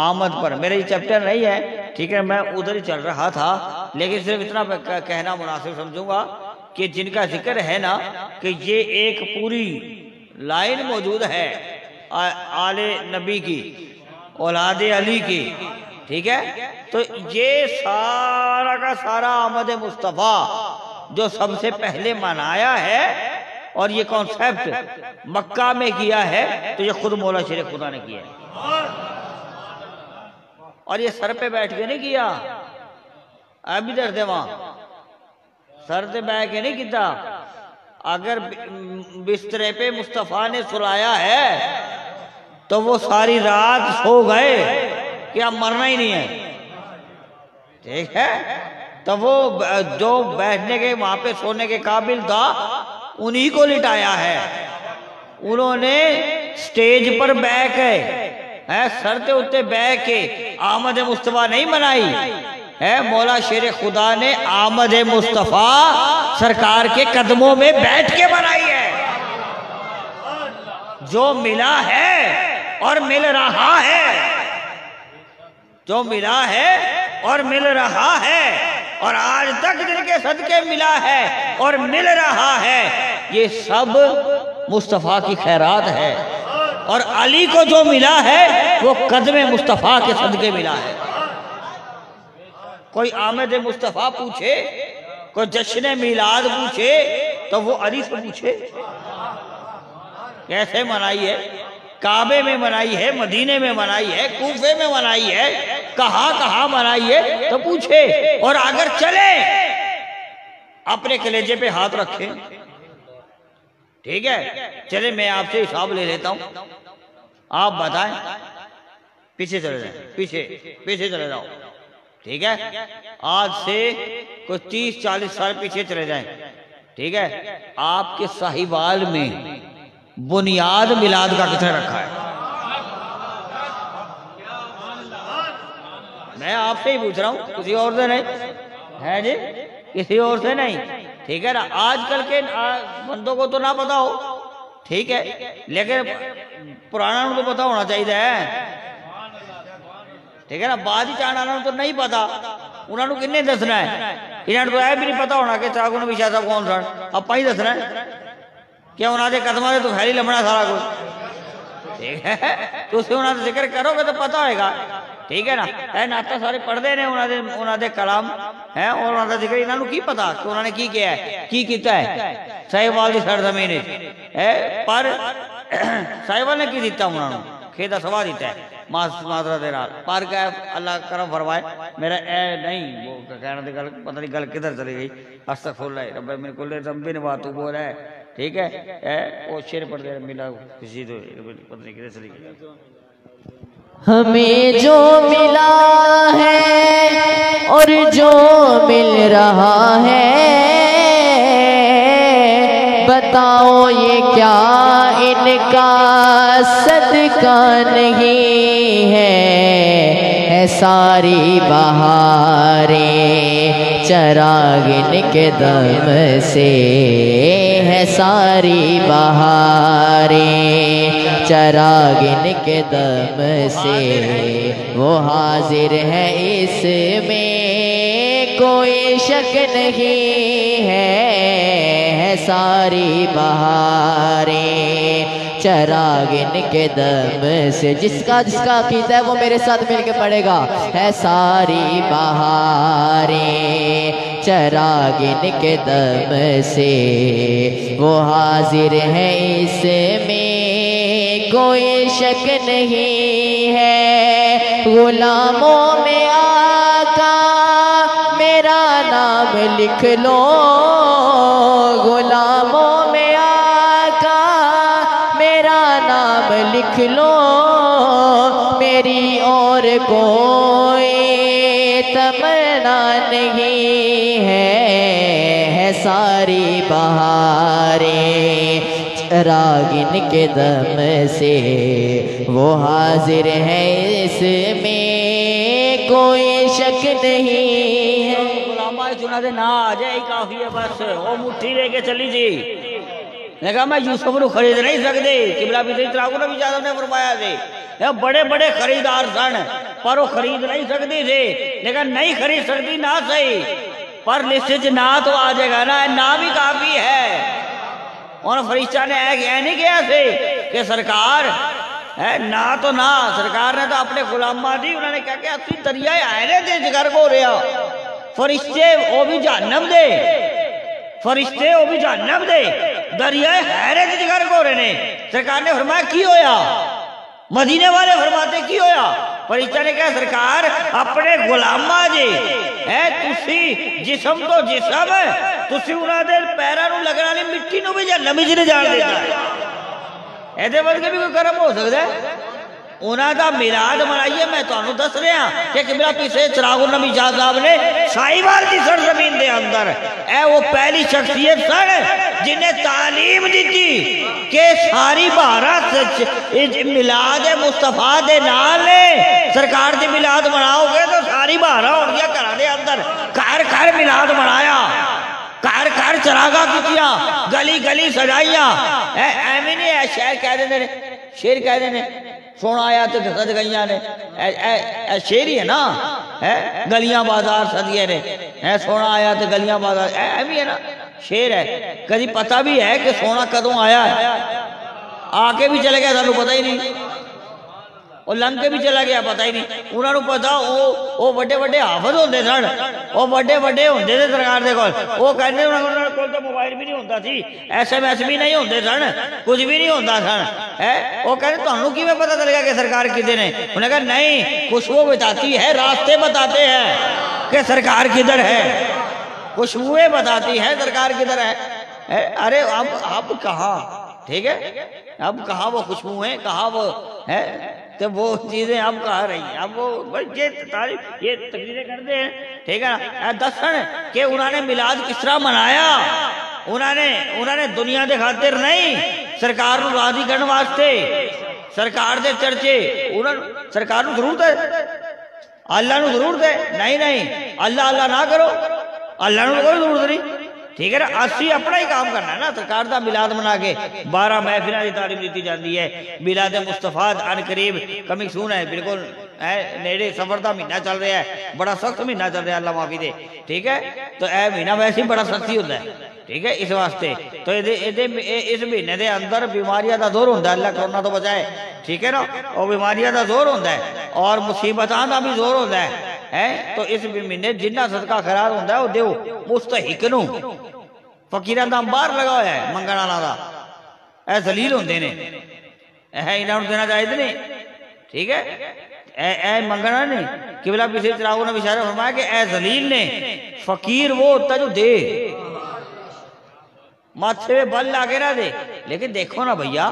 آمد پر، میرا یہ چیپٹر نہیں ہے، ٹھیک ہے، میں ادھر ہی چل رہا تھا، لیکن صرف اتنا کہنا مناسب سمجھوں گا کہ جن کا ذکر ہے نا کہ یہ ایک پوری لائن موجود ہے آل نبی کی، اولاد علی کی، ٹھیک ہے، تو یہ سارا کا سارا آمد مصطفیٰ جو سب سے پہلے منایا ہے، اور یہ کانسیپٹ مکہ میں کیا ہے، تو یہ خود مولا شیر خدا نے کیا ہے، اور یہ سر پہ بیٹھ کے نہیں کیا، ابھی درد ہے وہاں، سر پہ بیٹھ کے نہیں کیتا، اگر بسترے پہ مصطفیٰ نے سلایا ہے تو وہ ساری رات سو گئے کہ اب مرنا ہی نہیں ہے، ٹھیک ہے، تو وہ جو بیٹھنے کے وہاں پہ سونے کے قابل تھا انہی کو لٹایا ہے، انہوں نے سٹیج پر بیٹھ کے سر تے اتے بیٹھ کے آمد مصطفیٰ نہیں منائی ہے، مولا شیر خدا نے آمد مصطفیٰ سرکار کے قدموں میں بیٹھ کے منائی ہے، جو ملا ہے اور مل رہا ہے، جو ملا ہے اور مل رہا ہے، اور آج تک دل کے صدقے ملا ہے اور مل رہا ہے، یہ سب مصطفیٰ کی خیرات ہے۔ اور علی کو جو ملا ہے وہ قدم مصطفیٰ کے صدقے ملا ہے۔ کوئی آمد مصطفیٰ پوچھے، کوئی جشن میلاد پوچھے تو وہ علی سے پوچھے کیسے منائی ہے، کعبے میں منائی ہے، مدینے میں منائی ہے، کوفے میں منائی ہے، کہاں کہاں منائی ہے تو پوچھے۔ اور اگر چلے اپنے کلیجے پہ ہاتھ رکھے، ٹھیک ہے، چلے میں آپ سے حساب لے لیتا ہوں، آپ بتائیں، پیچھے چلے جائیں، پیچھے چلے جاؤ، ٹھیک ہے، آج سے کوئی 30-40 سال پیچھے چلے جائیں، ٹھیک ہے، آپ کے ساہیوال میں بنیاد میلاد کا کس نے رکھا ہے؟ میں آپ سے ہی پوچھ رہا ہوں، کسی اور سے نہیں ہے جی، کسی اور سے نہیں، ٹھیک ہے نا۔ آج کل کے بندوں کو تو نہ پتا ہو، ٹھیک ہے، لیکن پرانا ان کو پتا ہونا چاہیے، ٹھیک ہے نا۔ بعد ہی چاہنا تو نہیں پتا، انہوں نے کنے دسنا ہے، انہوں نے تو یہ بھی نہیں پتا ہونا کہ چاہوں نے بھی شاہ صاحب کون سن، اب پائی دسنا ہے کہ انہوں نے قدمہ دے تو پھیلی لمنا سارا کچھ، ٹھیک ہے، تو اسے انہوں نے ذکر کرو گے تو پتا ہوئے گا، ٹھیک ہے نا۔ اے ناتا سارے پڑھ دے نے انہوں نے کلام ہے، اور انہوں نے ذکر انہوں نے کی پتا کہ انہوں نے کی کیا ہے، کی کیتا ہے ساہیوال دی سرزمین ہے، پر ساہیوال نے کی دیتا انہوں نے کھیدہ سوا دیتا ہے معذرہ دے رہا، پر کہ اللہ کرم فرمائے، میرا اے نہیں وہ کہنا دے گل، پتہ نہیں گل کدھر چلی گئی، استغفراللہ رب من کل ذنب واتوب الیہ، ٹھیک ہے، وہ شعر پڑھ دے ملا کسی تو پتہ نہیں کدھر چلی گئی۔ ہمیں جو ملا ہے اور جو مل رہا ہے، بتاؤ یہ کیا ان کا صدقہ نہیں ہے ساری بہاریں چراغ ان کے دم سے، ہے ساری بہاریں چراغ ان کے دم سے، وہ حاضر ہے اس میں کوئی شک نہیں ہے ساری بہاریں چراغ ان کے دم سے۔ جس کا عقیدہ ہے وہ میرے ساتھ مل کے پڑھے گا، ہے ساری بہاریں چراغ ان کے دم سے، وہ حاضر ہے اس میں کوئی شک نہیں ہے، غلاموں میں آقا میرا نام لکھ لو، غلاموں میں آقا میرا نام لکھ لو، میری اور کوئی تمنا نہیں ہے ساری بہاریں چراغ ان کے دم سے، وہ حاضر ہے اس میں کوئی شک نہیں ہے۔ غلامہ چنا دے نہ آ جائے کافی ہے، بس وہ مٹھی لے کے چلی جی، نے کہا میں یوسف کو خرید نہیں سکتے، قبلہ بھی تراغو نے بھی جادہ نے فرمایا تھے، بڑے بڑے خریدار سن پر وہ خرید نہیں سکتی تھے، لیکن نہیں خرید سکتی نہ صحیح پر لسٹ نہ تو آ جائے گا نا، نام ہی کافی ہے۔ اور فرشتہ نے نہیں کہا سے کہ سرکار نہ تو نہ، سرکار نے تو اپنے غلامہ دی، انہوں نے کہا کہ اسی دریائے آئے دے جگر کو رہا، فرشتے وہ بھی جہنم دے، فرشتے وہ بھی جہنم دے، دریائے حیرت جگر کو رہنے۔ سرکار نے فرمایا کی ہویا؟ مدینے والے فرماتے کی ہویا؟ فرشتہ نے کہا سرکار اپنے غلامہ جی تسی جسم تو جسم تسی انہاں دے پیراں نوں لگنا نہیں، مٹی نوں بھی جہنم وچ نہیں جان دیتا، ایدے ورگے بھی کوئی کرم ہو سکتا ہے؟ انہاں دا میلاد منائیے، میں تانوں دس رہا کہ قبلہ پیچھے چراغ النبی شاہ صاحب نے ساہیوال کی سرزمین دے اندر وہ پہلی شخصیت سن جنہیں تعلیم دیتی کہ ساری بھارت میلاد مصطفیٰ دے نال سرکار دی میلاد مناؤ گے تو ساری بھارت ہو گیا گھر دے اندر، گھر گھر میلاد منایا، گھر گھر چراغاں کیتیاں، گلی گلی سجائیاں، ایویں نہیں ہے شعر کہہ دیندے نے، شعر کہہ دیندے نے سونا آیا تو سج گئیاں نے شیر ہی ہے نا گلیاں بازار سجیے نے سونا آیا تو گلیاں بازار بھی ہے نا شیر ہے کبھی پتہ بھی ہے کہ سونا کدوں آیا ہے آ کے بھی چلے گیا سانوں پتہ ہی نہیں اور لنگ کے بھی چلا گیا پتہ ہی نہیں انہوں نے پتا وہ بڑے بڑے حافظ ہوندے سن وہ بڑے بڑے ہوندے تھے سرکار دے کول وہ کہندے انہوں نے کول تو موبائل بھی نہیں ہوندا سی ایس ایم ایس بھی نہیں ہوندے سن کچھ بھی نہیں ہوندا سن وہ کہندے تانوں کیویں پتہ چلے گا کہ سرکار کدھر ہے انہوں نے کہا نہیں خوشبو بتاتی ہے راستے بتاتے ہیں کہ سرکار کدھر ہے خوشبوئیں بتاتی ہے سرکار کدھر ہے ارے اب کہاں ٹھیک ہے اب کہاں وہ خوشبوئیں کہاں وہ ہے تو وہ چیزیں اب کہاں رہی ہیں اب وہ یہ تعریف یہ تقریریں کرتے ہیں ٹھیک ہے نا دسن کہ انہوں نے میلاد کس طرح منایا انہوں نے دنیا دے خاطر نہیں سرکار نو راضی کرنے واسطے سرکار دے چرچے سرکار نو ضرورت ہے اللہ نو ضرورت ہے نہیں اللہ نہ کرو اللہ نو کوئی ضرورت نہیں ٹھیک ہے نا اسی اپنا ہی کام کرنا ہے نا سرکار دا میلاد منا کے 12 محفلیں دی تعلیم دیتی جاتی ہے میلاد مصطفیٰ ان قریب کمی سون ہے بالکل نیڑے سفر دا مہینہ چل رہا ہے بڑا سخت مہینہ چل رہا ہے اللہ معافی دے ٹھیک ہے تو اے مہینہ ویسے ہی بڑا سختی ہوتا ہے ٹھیک ہے اس واسطے تو اس مہینے دے اندر بیماریاں دا زور ہوتا ہے اللہ کرونا تو بچائے ٹھیک ہے نا اور بیماریاں دا زور ہوتا ہے اور مصیبتاں دا بھی زور ہوتا ہے تو اس مہینے جنہ صدقہ خیرات ہوتا ہے وہ دیو مستحق نو فقیران دا انبار لگا ہوا ہے منگن والا دا اے ذلیل ہوندے نے انہاں نوں دینا چاہیے نہیں ٹھیک ہے اے منگن والے نے قبلہ پچھلے چراغوں نے اشارہ فرمایا کہ اے ذلیل نے فقیر وہ ہوتا جو دے ماتھے میں بل لاگے نہ دے لیکن دیکھو نا بھیا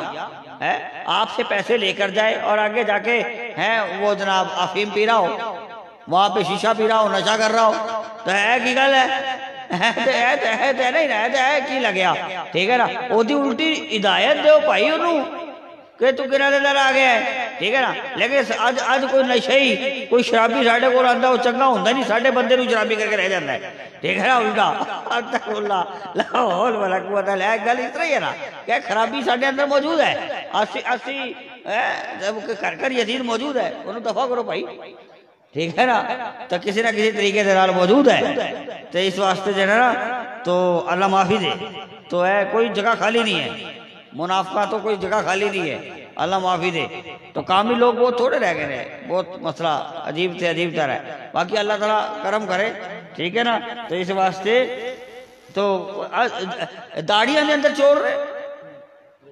آپ سے پیسے لے کر جائے اور آگے جا کے وہ جناب افیم پی رہا ہو وہاں پہ شیشہ پی رہا ہو نشہ کر رہا ہو تو ہے کی گل ہے کی لگیا ٹھیک ہے نا وہ دی الٹی ہدایت دیو بھائی انہوں کہ تو کنہ دے در آ گیا ہے ٹھیک ہے نا لیکن آج کوئی نشئی کوئی شرابی ساڑھے کو رہتا وہ چنگا ہوندہ نہیں ساڑھے بندے نو شرابی کر کے رہ جاندہ ہے ٹھیک ہے نا الٹا اتق اللہ لا حول ولا قوت الا باللہ گل اس طرح ہے نا کہ خرابی ساڑھے اندر موجود ہے اسی کر یزید موجود ہے انہوں دفع کرو بھائی ٹھیک ہے نا تو کسی نہ کسی طریقے سے رال موجود ہے تو اس واسطے جو ہے نا تو اللہ معافی دے تو ہے کوئی جگہ خالی نہیں ہے منافقہ تو کوئی جگہ خالی نہیں ہے اللہ معافی دے تو کامل لوگ بہت تھوڑے رہ گئے ہیں بہت مسئلہ عجیب سے عجیب تر ہے باقی اللہ تعالیٰ کرم کرے ٹھیک ہے نا تو اس واسطے تو داڑیاں دے اندر چور رہے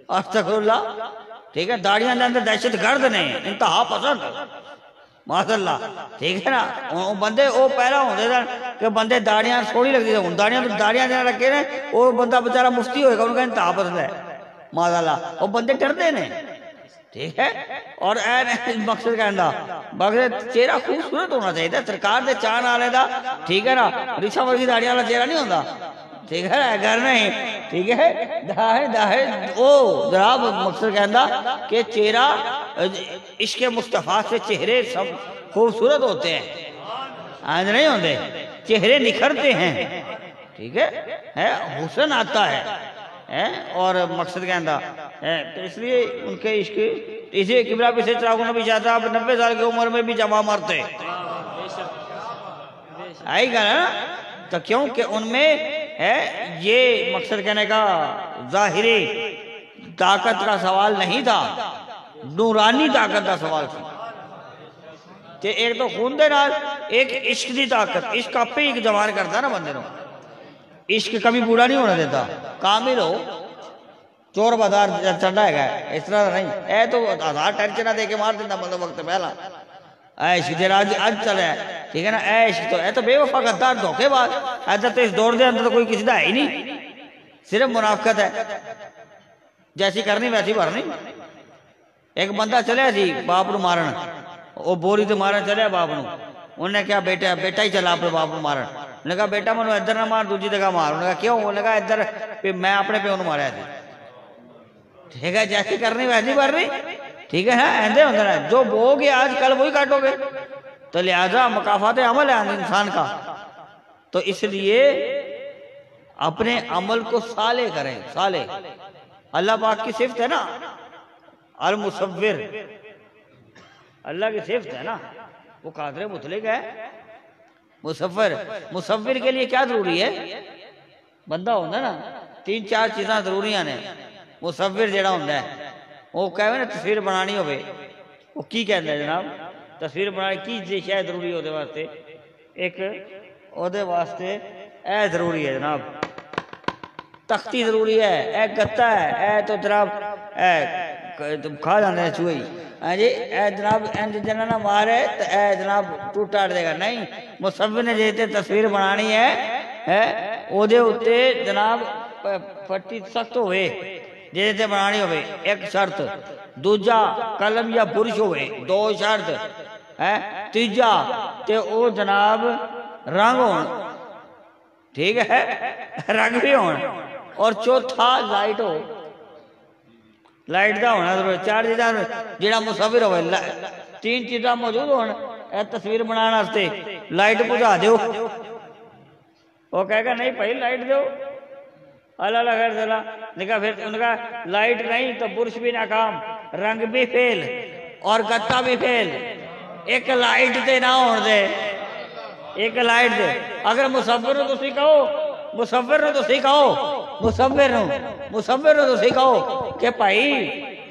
استغفر اللہ ٹھیک ہے داڑیاں دے اندر دہشت گرد نے انتہا پسند ماشاء اللہ ٹھیک ہے نا بندے وہ پہلا ہوندے تھے کہ بندے داڑیاں سوڑی لگتی تھے داڑیاں دینا رکھے نے وہ بندہ بچارہ مفتی ہوئے گا ان کا انتہا پسند ہے ماشاء اللہ وہ بندے ڈرتے نے ٹھیک ہے اور مقصد کہنا مقصد چہرہ خوبصورت ہونا چاہیے سرکار دے چاہن والے دا ٹھیک ہے نا رکشا ورگی داڑیاں والا چہرہ نہیں ہوتا ٹھیک ہے گھر نہیں ٹھیک ہے داہے او جناب مقصد کہنا کہ چہرہ عشق مصطفیٰ سے چہرے سب خوبصورت ہوتے ہیں آج نہیں ہوتے چہرے نکھرتے ہیں ٹھیک ہے حسن آتا ہے اور مقصد کہنا تو اس لیے ان کے عشق اسے قبلہ پہ چراغوں نے بھی چاہتا اب 90 سال کی عمر میں بھی جمع مرتے آئی گا نا تو کیونکہ ان میں یہ مقصد کہنے کا ظاہری طاقت کا سوال نہیں تھا نورانی طاقت کا سوال تھا کہ ایک تو خون دے نال ایک عشق دی طاقت عشق آپ پہ ایک جوان کرتا نا بندے نو عشق کبھی پورا نہیں ہونے دیتا کامل ہو چور بازار چڑھا ہے اس طرح نہیں اے تو ہزار ٹینشنہ دے کے مار دیتا بندہ وقت پہلا اے عشق جرا آج چل رہا ہے ٹھیک ہے نا اے عشق تو اے تو بے وفا غدار دھوکے باز ایسا تو اس دور دے اندر تو کوئی کسی دا ہے ہی نہیں صرف منافقت ہے جیسی کرنی ویسی بھرنی ایک بندہ چلے سی باپ نو مارن وہ بوری تے مارن چلے باپ نو انہوں نے کہا بیٹا ہی چلا اپنے باپ نو مارن انہوں نے کہا بیٹا منو ادھر نہ مار دوجی جگہ مار انہوں نے کہا کیوں انہوں نے کہا ادھر میں اپنے پیو نو ماریا تھی ٹھیک ہے جیسی کرنی ویسی بھرنی ٹھیک ہے نا ایندے ہوندے نا جو بو گے آج کل وہی کاٹو گے تو لہذا مکافات عمل ہے انسان کا تو اس لیے اپنے عمل کو صالح کریں صالح اللہ پاک کی صفت ہے نا المصور اللہ کی صفت ہے نا، وہ قادر مطلق ہے۔ مصور، مصور کے لیے کیا ضروری ہے؟ بندہ ہوتا نا، 3-4 چیزاں ضروری ہیں۔ مصور جڑا ہوتا ہے وہ کہے نا تصویر بنانی ہوئے، وہ کی کہتا ہے جناب؟ تصویر بنانی کی شے ضروری ہوتے واسطے؟ ایک اودے واسطے اے ضروری ہے جناب، تختی ضروری ہے، اے گتا ہے، اے تو جناب اے کھا جانے ہیں چوہی، جی اے جناب جنہ مارے تو اے جناب ٹوٹا دے گا نہیں۔ مصور نے جیتے تصویر بنانی ہے اودے ہوتے جناب پٹی سخت ہوئے جیتے بنانی ہوئے، ایک شرط، دوجا قلم یا برش ہوئے، 2 شرط، تیجا تے او جناب رنگ ہون، ٹھیک ہے رنگ بھی ہون، اور چوتھا لائٹ ہو، لائٹ دا ہونا ضرور۔ 4 چیزاں جڑا مصور ہوئے، 3 چیزاں موجود ہون اے تصویر بنانا واسطے، لائٹ بجھا دیو، وہ کہے گا نہیں بھائی لائٹ دیو، اللہ اللہ خیر دلا نکا، پھر ان کا لائٹ نہیں تو برش بھی ناکام، رنگ بھی فیل اور گتا بھی فیل، ایک لائٹ تے نہ ہون دے، ایک لائٹ دے۔ اگر مصور نو تسی کہو، مصور نو تسی کہو، مصور نو تسی کہو کہ بھائی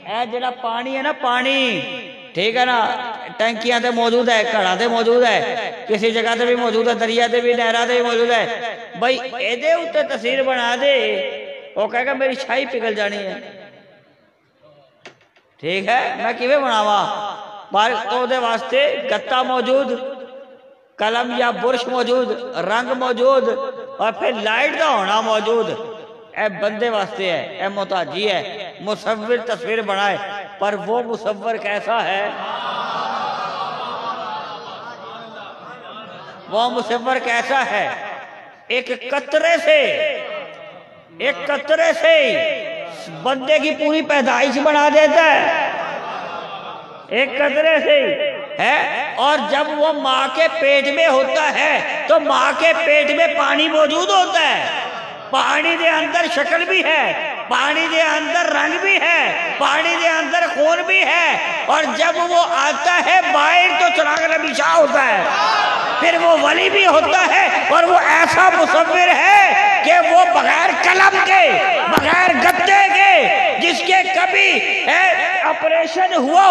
اے جڑا پانی ہے نا، پانی ٹھیک ہے نا، ٹینکیاں تے موجود ہے، گھڑا تے موجود ہے، کسی جگہ تے بھی موجود ہے، دریا تے بھی، نہرا تے بھی موجود ہے، بھائی اے دے اتے تصویر بنا دے، وہ کہے گا میری چھائی پگھل جانی ہے، ٹھیک ہے میں کیویں بناواں؟ پر تو دے واسطے گتا موجود، قلم یا برش موجود، رنگ موجود، اور پھر لائٹ دا ہونا موجود، اے بندے واسطے ہے، اے محتاجی ہے۔ مصور تصویر بنائے، پر وہ مصور کیسا ہے؟ وہ مصور کیسا ہے؟ ایک قطرے سے بندے کی پوری پیدائش بنا دیتا ہے، ایک قطرے سے ہے، اور جب وہ ماں کے پیٹ میں ہوتا ہے تو ماں کے پیٹ میں پانی موجود ہوتا ہے، پانی دے اندر شکل بھی ہے، پانی دے اندر رنگ بھی ہے، پانی دے اندر خون بھی ہے، اور جب وہ آتا ہے باہر تو چراغ نبی شاہ ہوتا ہے، پھر وہ ولی بھی ہوتا ہے، اور وہ ایسا مصور ہے کہ وہ بغیر قلم کے، بغیر گتے کے، جس کے کبھی آپریشن ہوا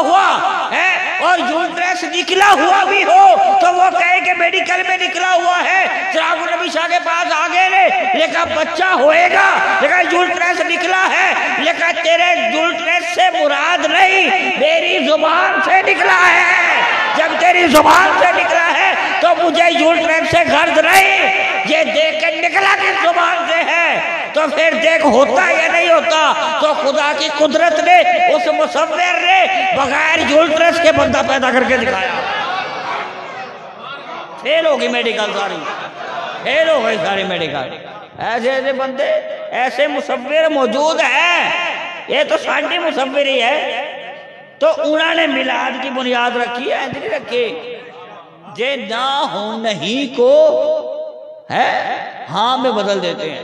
ہے اور یوٹرس نکلا ہوا بھی ہو تو وہ کہے کہ میڈیکل میں نکلا ہوا ہے، چراغ نبی شاہ کے پاس آگے نے لیکن بچہ ہوئے گا، لیکن یوٹرس نکلا ہے، لیکن تیرے یوٹرس سے مراد نہیں، میری زبان سے نکلا ہے، جب تیری زبان سے نکلا ہے تو مجھے یوٹرس سے غرض نہیں، یہ دیکھ کر نکلا کس زبان سے ہے، تو پھر دیکھ ہوتا یا نہیں ہوتا، تو خدا کی قدرت نے اس مصور نے بغیر یوٹرس کے بندہ پیدا کر کے دکھایا۔ فیل ہوگی میڈیکل ساری، فیل ہو گئی ساری میڈیکل۔ ایسے ایسے بندے، ایسے مصور موجود ہیں، یہ تو سانٹی مصور ہی ہے، تو انہوں نے میلاد کی بنیاد رکھی ہے، نہیں رکھی، جے نہ ہوں نہیں کو ہے ہاں میں بدل دیتے ہیں،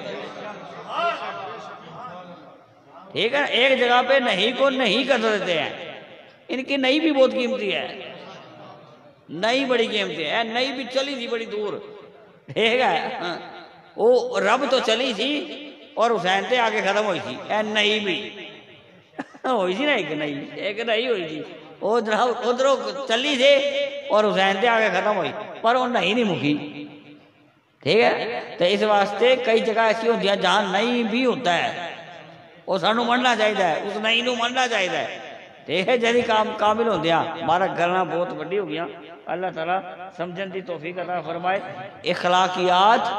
ٹھیک ہے، ایک جگہ پہ نہیں کو نہیں کر دیتے ہیں، ان کی نہیں بھی بہت قیمتی ہے، نہیں بڑی قیمتی ہے، نہیں بھی چلی تھی بڑی دور، ٹھیک ہے، وہ رب تو چلی تھی اور حسین تے آگے ختم ہوئی تھی، اے نہیں بھی ہوئی تھی نا، ایک نہیں ہوئی تھی، وہ ادھروں چلی تھی اور حسین تے آگے ختم ہوئی، پر وہ نہیں مکی، ٹھیک ہے، تو اس واسطے کئی جگہ ایسی ہوتی ہیں جہاں نہیں بھی ہوتا ہے، وہ سانو مننا چاہیے، اس نہیں نو مننا چاہیے، ٹھیک ہے، جیسے کامل ہوں دیا، ہمارا گلنا بہت بڑی ہو گیا، اللہ تعالیٰ سمجھن دی توفیق عطا فرمائے۔ اخلاقیات،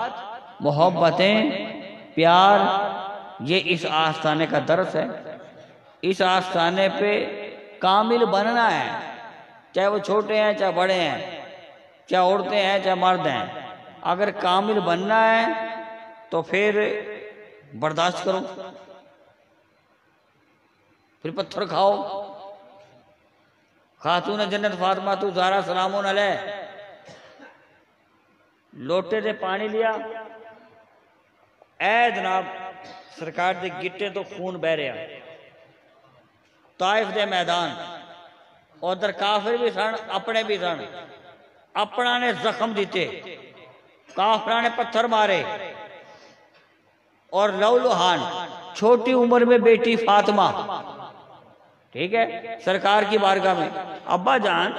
محبتیں، پیار، یہ اس آستانے کا درس ہے، اس آستانے پہ کامل بننا ہے، چاہے وہ چھوٹے ہیں چاہے بڑے ہیں، چاہے عورتیں ہیں چاہے مرد ہیں، اگر کامل بننا ہے تو پھر برداشت کرو، پھر پتھر کھاؤ۔ خاتون جنت فاطمہ تو زہرا سلام علیہ لوٹے دے پانی لیا، اے جناب سرکار دے گٹے تو خون بہ رہا، طائف دے میدان ادھر کافر بھی سن اپنے بھی سن. اپنا نے زخم دیتے, کافرہ نے پتھر مارے. اور لولوہان چھوٹی عمر میں بیٹی فاطمہ, ٹھیک ہے, سرکار کی بارگاہ میں ابا جان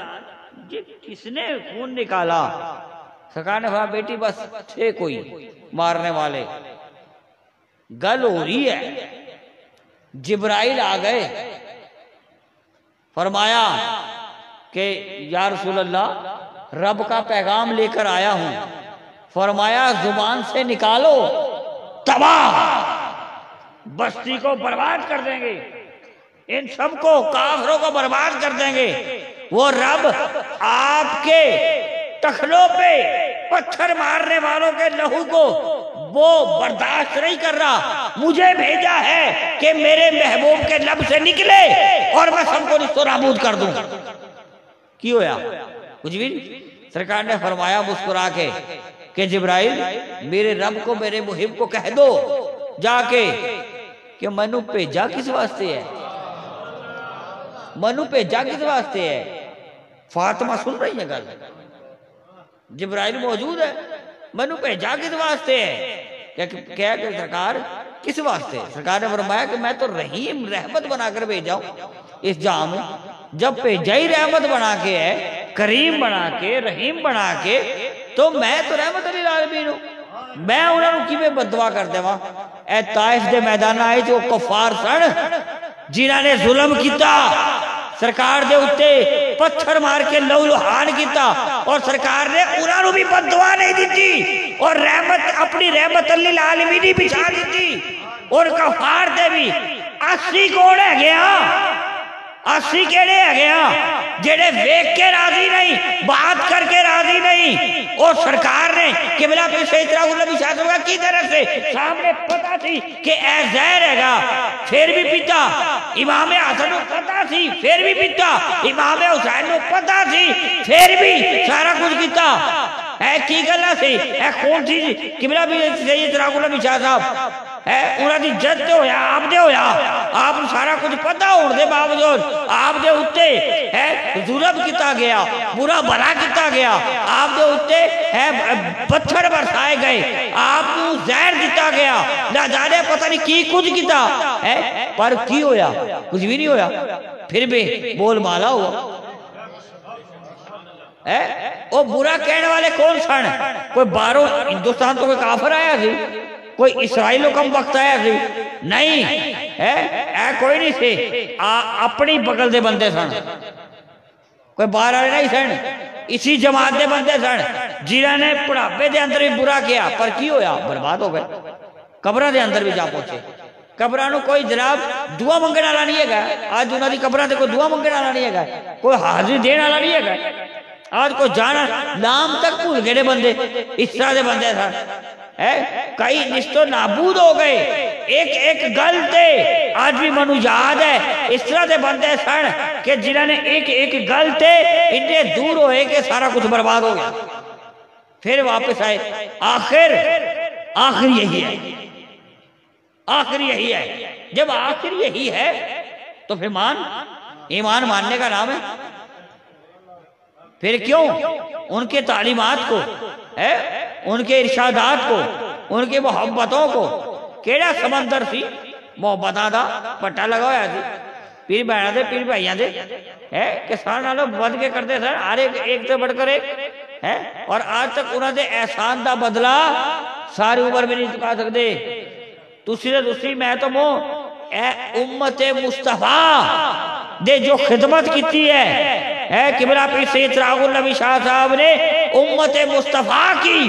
یہ کس نے خون نکالا؟ سرکار نے کہا بیٹی بس تھے کوئی مارنے والے. گل ہو رہی ہے, جبرائیل آ گئے, فرمایا کہ یا رسول اللہ رب کا پیغام لے کر آیا ہوں. فرمایا زبان سے نکالو, تباہ, بستی کو برباد کر دیں گے, ان سب کو کافروں کو برباد کر دیں گے. وہ رب آپ کے ٹخنوں پہ پتھر مارنے والوں کے لہو کو وہ برداشت نہیں کر رہا, مجھے بھیجا ہے کہ میرے محبوب کے لب سے نکلے اور میں سب کو نست و نابود کر دوں. کی ہویا؟ کچھ بھی نہیں. سرکار نے فرمایا مسکرا کے کہ جبرائیل میرے رب کو میرے محب کو کہہ دو جا کے کہ منو بھیجا کس واسطے ہے, منو بھیجا کس واسطے ہے. فاطمہ سن رہی ہے گل, جبرائیل موجود ہے, منو بھیجا کس واسطے ہے؟ کہا کہ سرکار کس واسطے؟ سرکار نے فرمایا کہ میں تو رحیم رحمت بنا کر بھیجا ہوں اس جہاں میں. جب بھیجا ہی رحمت بنا کے ہے, کریم بنا کے, رحیم بنا کے, تو میں تو رحمت للعالمین ہوں. میں انہوں کی میں بددعا کر دے وہاں. اے طائف دے میدان آئے جو کفار سن جنہاں نے ظلم کیتا, سرکار دے اتے پتھر مار کے لہولہان کیتا, اور سرکار نے انہوں بھی بددعا نہیں دیتی اور رحمت اپنی رحمت للعالمین ہی بچھا دیتی. اور کفار دے بھی 80 کوڑ ہے گیا, 80 کیڑے ہے گیا جڑے ویک کے راضی نہیں, بات کر کے راضی نہیں. اور سرکار نے قبلہ پہ سے اترا اللہ بھی شاہد ہوگا کی طرف سے سامنے پتا تھی کہ اے زہر ہے گا, پھر بھی پیتا. امام حسن کو پتا تھی پھر بھی پیتا, امام حسین کو پتا تھی پھر بھی سارا کچھ کیتا. اے کی گلہ سی, اے کون سی قبلہ بھی سید راغ اللہ شاہ صاحب انہاں دی جد دے ہویا, آپ دے ہویا, آپ سارا کچھ پتا ہونے دے باوجود آپ دے اتے ظلم کیتا گیا, برا بھلا کیتا گیا, آپ دے اتے پتھر برسائے گئے, آپ کو زہر دیتا گیا, نہ جانے پتہ نہیں کی کچھ کیتا, پر کی ہویا؟ کچھ بھی نہیں ہویا. پھر بھی بول بالا ہوا. وہ برا کہنے والے کون سن؟ کوئی باہروں ہندوستان تو کوئی کافر آیا سی, کوئی اسرائیلوں کم وقت آیا سی نہیں, کوئی نہیں سی, اپنی بغل دے بندے سن, کوئی باہر والے نہیں سن, اسی جماعت دے بندے سن جنہاں نے بڑھاپے دے اندر بھی برا کیا. پر کی ہویا؟ برباد ہو گئے, قبراں دے اندر بھی جا پہنچے. قبراں نو کوئی جناب دعا منگن والا نہیں ہے, آج انہاں دی قبراں تے کوئی دعا منگن والا نہیں ہے, کوئی حاضری دین والا نہیں ہے. آج کو جانا نام تک بھول گئے بندے, اس طرح دے بندے سن. کئی نشت و نابود ہو گئے, ایک ایک گل تے آج بھی منو یاد ہے. اس طرح دے بندے سن کہ جنہاں نے ایک ایک گل تے اتنے دور ہوئے کہ سارا کچھ برباد ہو گیا, پھر واپس آئے. آخر یہی ہے, آخر یہی ہے. جب آخر یہی ہے تو پھر ایمان ماننے کا نام ہے. پھر کیوں ان کے تعلیمات کو, ان کے ارشادات کو, ان کے محبتوں کو, کیڑا سمندر سی محبتاں دا پٹا لگا ہویا سی پیر بہناں دے, پیر بھائیاں دے, کہ سارے نالوں بد کے کرتے سن, ہر ایک سے بڑھ کر ایک, اور آج تک انہاں دے احسان دا بدلہ ساری عمر میں نہیں چکا سکتے. تسی میں تو اے امت مصطفیٰ دے جو خدمت کیتی ہے, قبلہ پیر سید راغ اللہ شاہ صاحب نے امت مصطفیٰ کی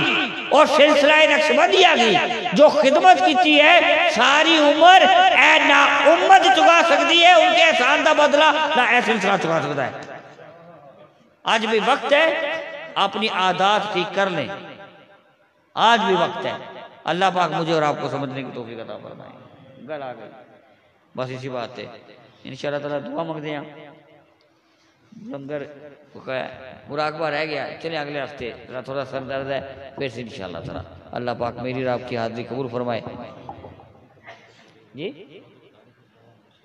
اور سلسلہ نقشبندیہ کی جو خدمت کیتی ہے, ساری عمر اے نہ امت چکا سکتی ہے ان کے احسان دا بدلہ, نہ اے سلسلہ چکا سکتا ہے. آج بھی وقت ہے اپنی عادات ٹھیک کر لیں, آج بھی وقت ہے. اللہ پاک مجھے اور آپ کو سمجھنے کی توفیق عطا فرمائے. گل آ گئی, بس اسی بات ہے. انشاءاللہ تعالیٰ دعا مانگتے ہیں. لنگر مراقبہ رہ گیا, چلیں اگلے ہفتے, تھوڑا سر درد ہے, پھر سے انشاءاللہ تعالیٰ اللہ پاک میری آپ کی حاضری قبول فرمائے. جی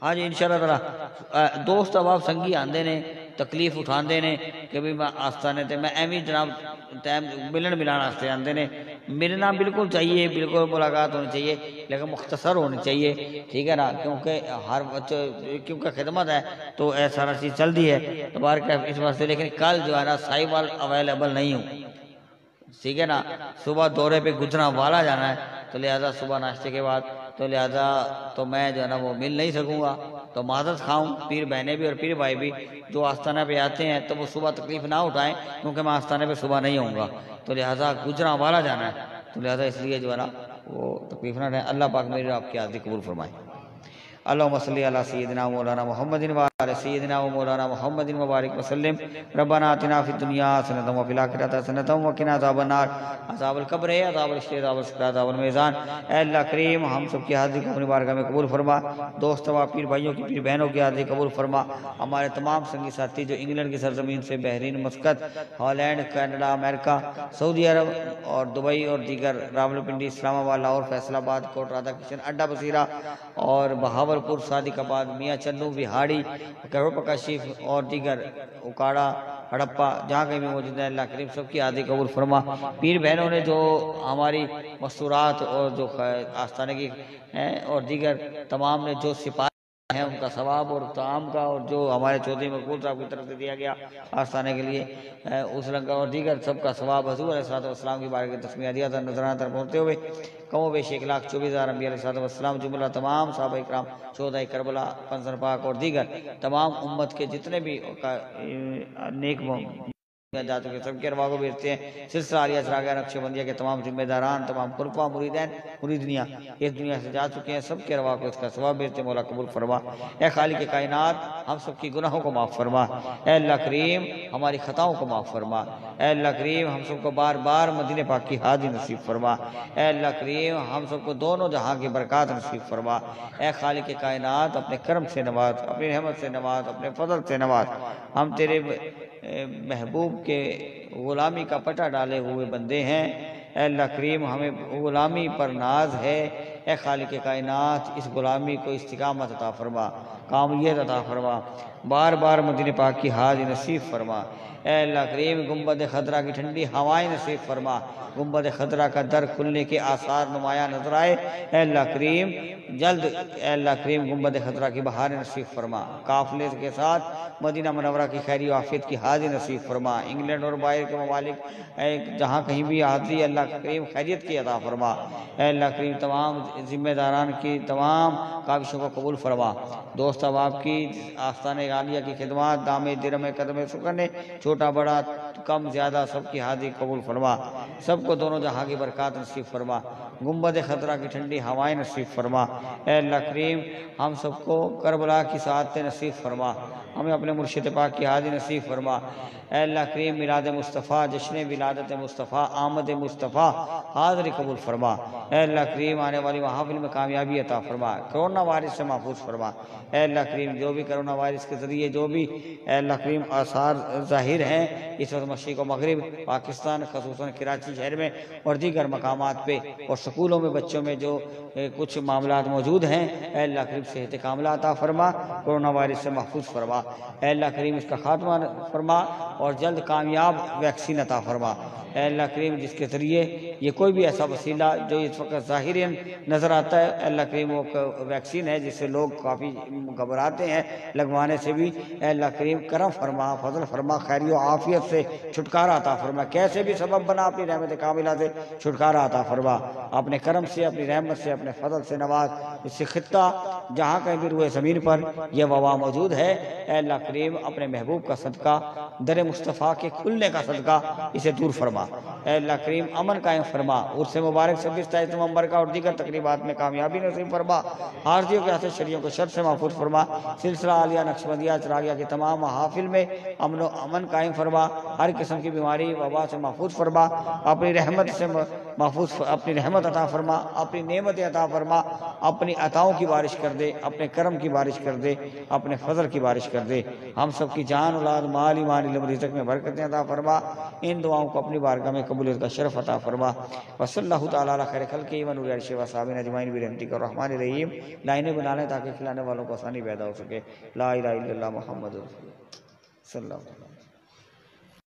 ہاں جی انشاءاللہ تعالیٰ دوست احباب سنگی آندے نے تکلیف اٹھاندے نے کہ بھی میں آستانے تے میں ایویں جناب ٹائم ملن ملانا واسطے آندے نے. ملنا بالکل چاہیے، بالکل ملاقات ہونی چاہیے، لیکن مختصر ہونی چاہیے، ٹھیک ہے نا، کیونکہ خدمت ہے تو ایسا سارا چیز چل دی ہے تبارک اس واسطے. لیکن کل جو ہے نا سائیوال اویلیبل نہیں ہوں، ٹھیک ہے نا، صبح دورے پہ گجرا والا جانا ہے، تو لہذا صبح ناشتے کے بعد تو لہذا تو میں جو ہے نا وہ مل نہیں سکوں گا. تو معذرت خواہوں پیر بہنیں بھی اور پیر بھائی بھی جو آستانہ پہ آتے ہیں تو وہ صبح تکلیف نہ اٹھائیں، کیونکہ میں آستانے پہ صبح نہیں ہوں گا، تو لہذا گجرا والا جانا ہے، تو لہذا اس لیے جو ہے نا وہ تکلیف نہ رہیں. اللہ پاک میری آپ کی حاضری قبول فرمائے. اللہم صلی علی سیدنا مولانا محمد وعلی سیدنا و مولانا محمد مبارک وسلم. ربنا آتنا فی الدنیا حسنۃ وفی الآخرۃ حسنۃ وقنا عذاب النار. عذاب القبر ہے، عذاب الشر، عذاب السکرات، عذاب المیزان. اے اللہ کریم ہم سب کی حاضری کو اپنی بارگاہ میں قبول فرما. دوست و پیر بھائیوں کی، پیر بہنوں کی حاضری قبول فرما. ہمارے تمام سنگی ساتھی جو انگلینڈ کی سرزمین سے، بحرین، مسقط، ہالینڈ، کینیڈا، امریکہ، سعودی عرب اور دبئی اور دیگر، راولپنڈی، اسلام آباد، لاہور، فیصل آباد، کوٹ رادھا کرشن، اڈا بصیرہ اور بہاولپور، صادق آباد، میاں چندو، بہاڑی، کروڑ کشیف اور دیگر، اکاڑا، ہڑپا، جہاں کہیں بھی موجود ہے، اللہ کریم سب کی حاضری قبول فرما. پیر بہنوں نے جو ہماری مستورات اور جو آستانے کی اور دیگر تمام نے جو سپاہی ہیں ان کا ثواب اور تعام کا، اور جو ہمارے چودھری مقبول صاحب کی طرف سے دیا گیا آستانے کے لیے اس رنگ کا، اور دیگر سب کا ثواب حضور علیہ السلام کی بارگاہ میں تسمیہ دیا تھا نذرانہ تر پہنچتے ہوئے کم و بیش 1,24,000 انبیاء علیہ السلام جملہ تمام صحابہ اکرام، شہداء کربلا، پنزر پاک اور دیگر تمام امت کے جتنے بھی نیک جا چکے سب کے ارواح کو بھیجتے ہیں. سلسلہ عالیہ چراغاہ نقش بندیہ کے تمام ذمہ داران، تمام خلفاء، مریدین، مریدنیاں اس دنیا سے جا چکے ہیں، سب کے ارواح کو اس کا ثواب بھیجتے ہیں. مولا قبول فرما. اے خالق کائنات ہم سب کی گناہوں کو معاف فرما. اے اللہ کریم ہماری خطاؤں کو معاف فرما. اے اللہ کریم ہم سب کو بار بار مدینے پاک کی حاضری نصیب فرما. اے اللہ کریم ہم سب کو دونوں جہاں کی برکات نصیب فرما. اے خالق کائنات اپنے کرم سے نواز، اپنی رحمت سے نواز، اپنے فضل سے نواز. ہم تیرے محبوب کے غلامی کا پٹا ڈالے ہوئے بندے ہیں. اے اللہ کریم ہمیں غلامی پر ناز ہے. اے خالق کائنات اس غلامی کو استقامت عطا فرما، کامیت عطا فرما، بار بار مدینے پاک کی حاضری نصیب فرما. اے اللہ کریم گنبد خضرا کی ٹھنڈی ہوائیں نصیب فرما. گنبد خضرا کا در کھلنے کے آثار نمایاں نظر آئے. اے اللہ کریم جلد، اے اللہ کریم گنبد خضرا کی بہار نصیب فرما. قافلے کے ساتھ مدینہ منورہ کی خیری و عافیت کی حاضری نصیب فرما. انگلینڈ اور باہر کے ممالک جہاں کہیں بھی حاضری اللہ کریم خیریت کی عطا فرما. اے اللہ کریم تمام ذمہ داران کی تمام کاوشوں کو قبول فرما. دوست احباب کی آستانِ عالیہ کی خدمات دامِ درم قدم سکنے، چھوٹا بڑا کم زیادہ سب کی حاضری قبول فرما. سب کو دونوں جہاں کی برکات نصیب فرما. گنبد خضرا کی ٹھنڈی ہوائیں نصیب فرما. اے اللہ کریم ہم سب کو کربلا کی سعادتیں نصیب فرما. ہمیں اپنے مرشد پاک کی حاضری نصیب فرما. اے اللہ کریم میلاد مصطفیٰ، جشن ولادت مصطفیٰ، آمد مصطفیٰ حاضری قبول فرما. اے اللہ کریم آنے والی محافل میں کامیابی عطا فرما. کرونا وائرس سے محفوظ فرما. اے اللہ کریم جو بھی کرونا وائرس کے ذریعے جو بھی اے اللہ کریم آثار ظاہر ہیں اس وقت مشرق و مغرب پاکستان، خصوصاً کراچی شہر میں اور دیگر مقامات پہ اور سکولوں میں بچوں میں جو کچھ معاملات موجود ہیں، اے اللہ کریم صحت کاملہ عطا فرما، کرونا وائرس سے محفوظ فرما. اے اللہ کریم اس کا خاتمہ فرما اور جلد کامیاب ویکسین عطا فرما. اے اللہ کریم جس کے ذریعے یہ کوئی بھی ایسا وسیلہ جو اس وقت ظاہراً نظر آتا ہے، اے اللہ کریم وہ ویکسین ہے جس سے لوگ کافی گھبراتے ہیں لگوانے سے بھی، اے اللہ کریم کرم فرما، فضل فرما، خیری و عافیت سے چھٹکارا عطا فرما. کیسے بھی سبب بنا اپنی رحمت کاملہ سے چھٹکارا عطا فرما. اپنے کرم سے، اپنی رحمت سے، اپنے فضل سے نواز. اس سے خطہ جہاں کہیں بھی روئے زمین پر یہ وبا موجود ہے، اے اللہ کریم اپنے محبوب کا صدقہ، در مصطفیٰ کے کھلنے کا صدقہ اسے دور فرما. اے اللہ کریم امن قائم فرما. عرس مبارک 26 نومبر کا اور دیگر تقریبات میں کامیابی نصیب فرما. حاضریوں کے حاصل شریوں کو شر سے محفوظ فرما. سلسلہ عالیہ نقشبندیہ چراغیہ کے تمام محافل میں امن و امن قائم فرما. ہر قسم کی بیماری وبا سے محفوظ فرما. اپنی رحمت سے محفوظ، اپنی رحمت عطا فرما، اپنی نعمت عطا فرما. اپنی عطاؤں کی بارش کر دے، اپنے کرم کی بارش کر دے، اپنے فضل کی بارش کر دے. ہم سب کی جان، اولاد، مال، ایمان، علم، رزق میں برکتیں عطا فرما. ان دعاؤں کو اپنی بارگاہ میں قبولیت کا شرف عطا فرما. وصلی اللہ تعالیٰ علی خیر خلقہ و نور عرشہ و اصحابہ اجمعین برحمتک الرحمن الرحیم. لائنیں بنا لیں تاکہ کھلانے والوں کو آسانی پیدا ہو سکے. لا الہ الا اللہ محمد رسول اللہ. صلی اللہ علیہ وسلم۔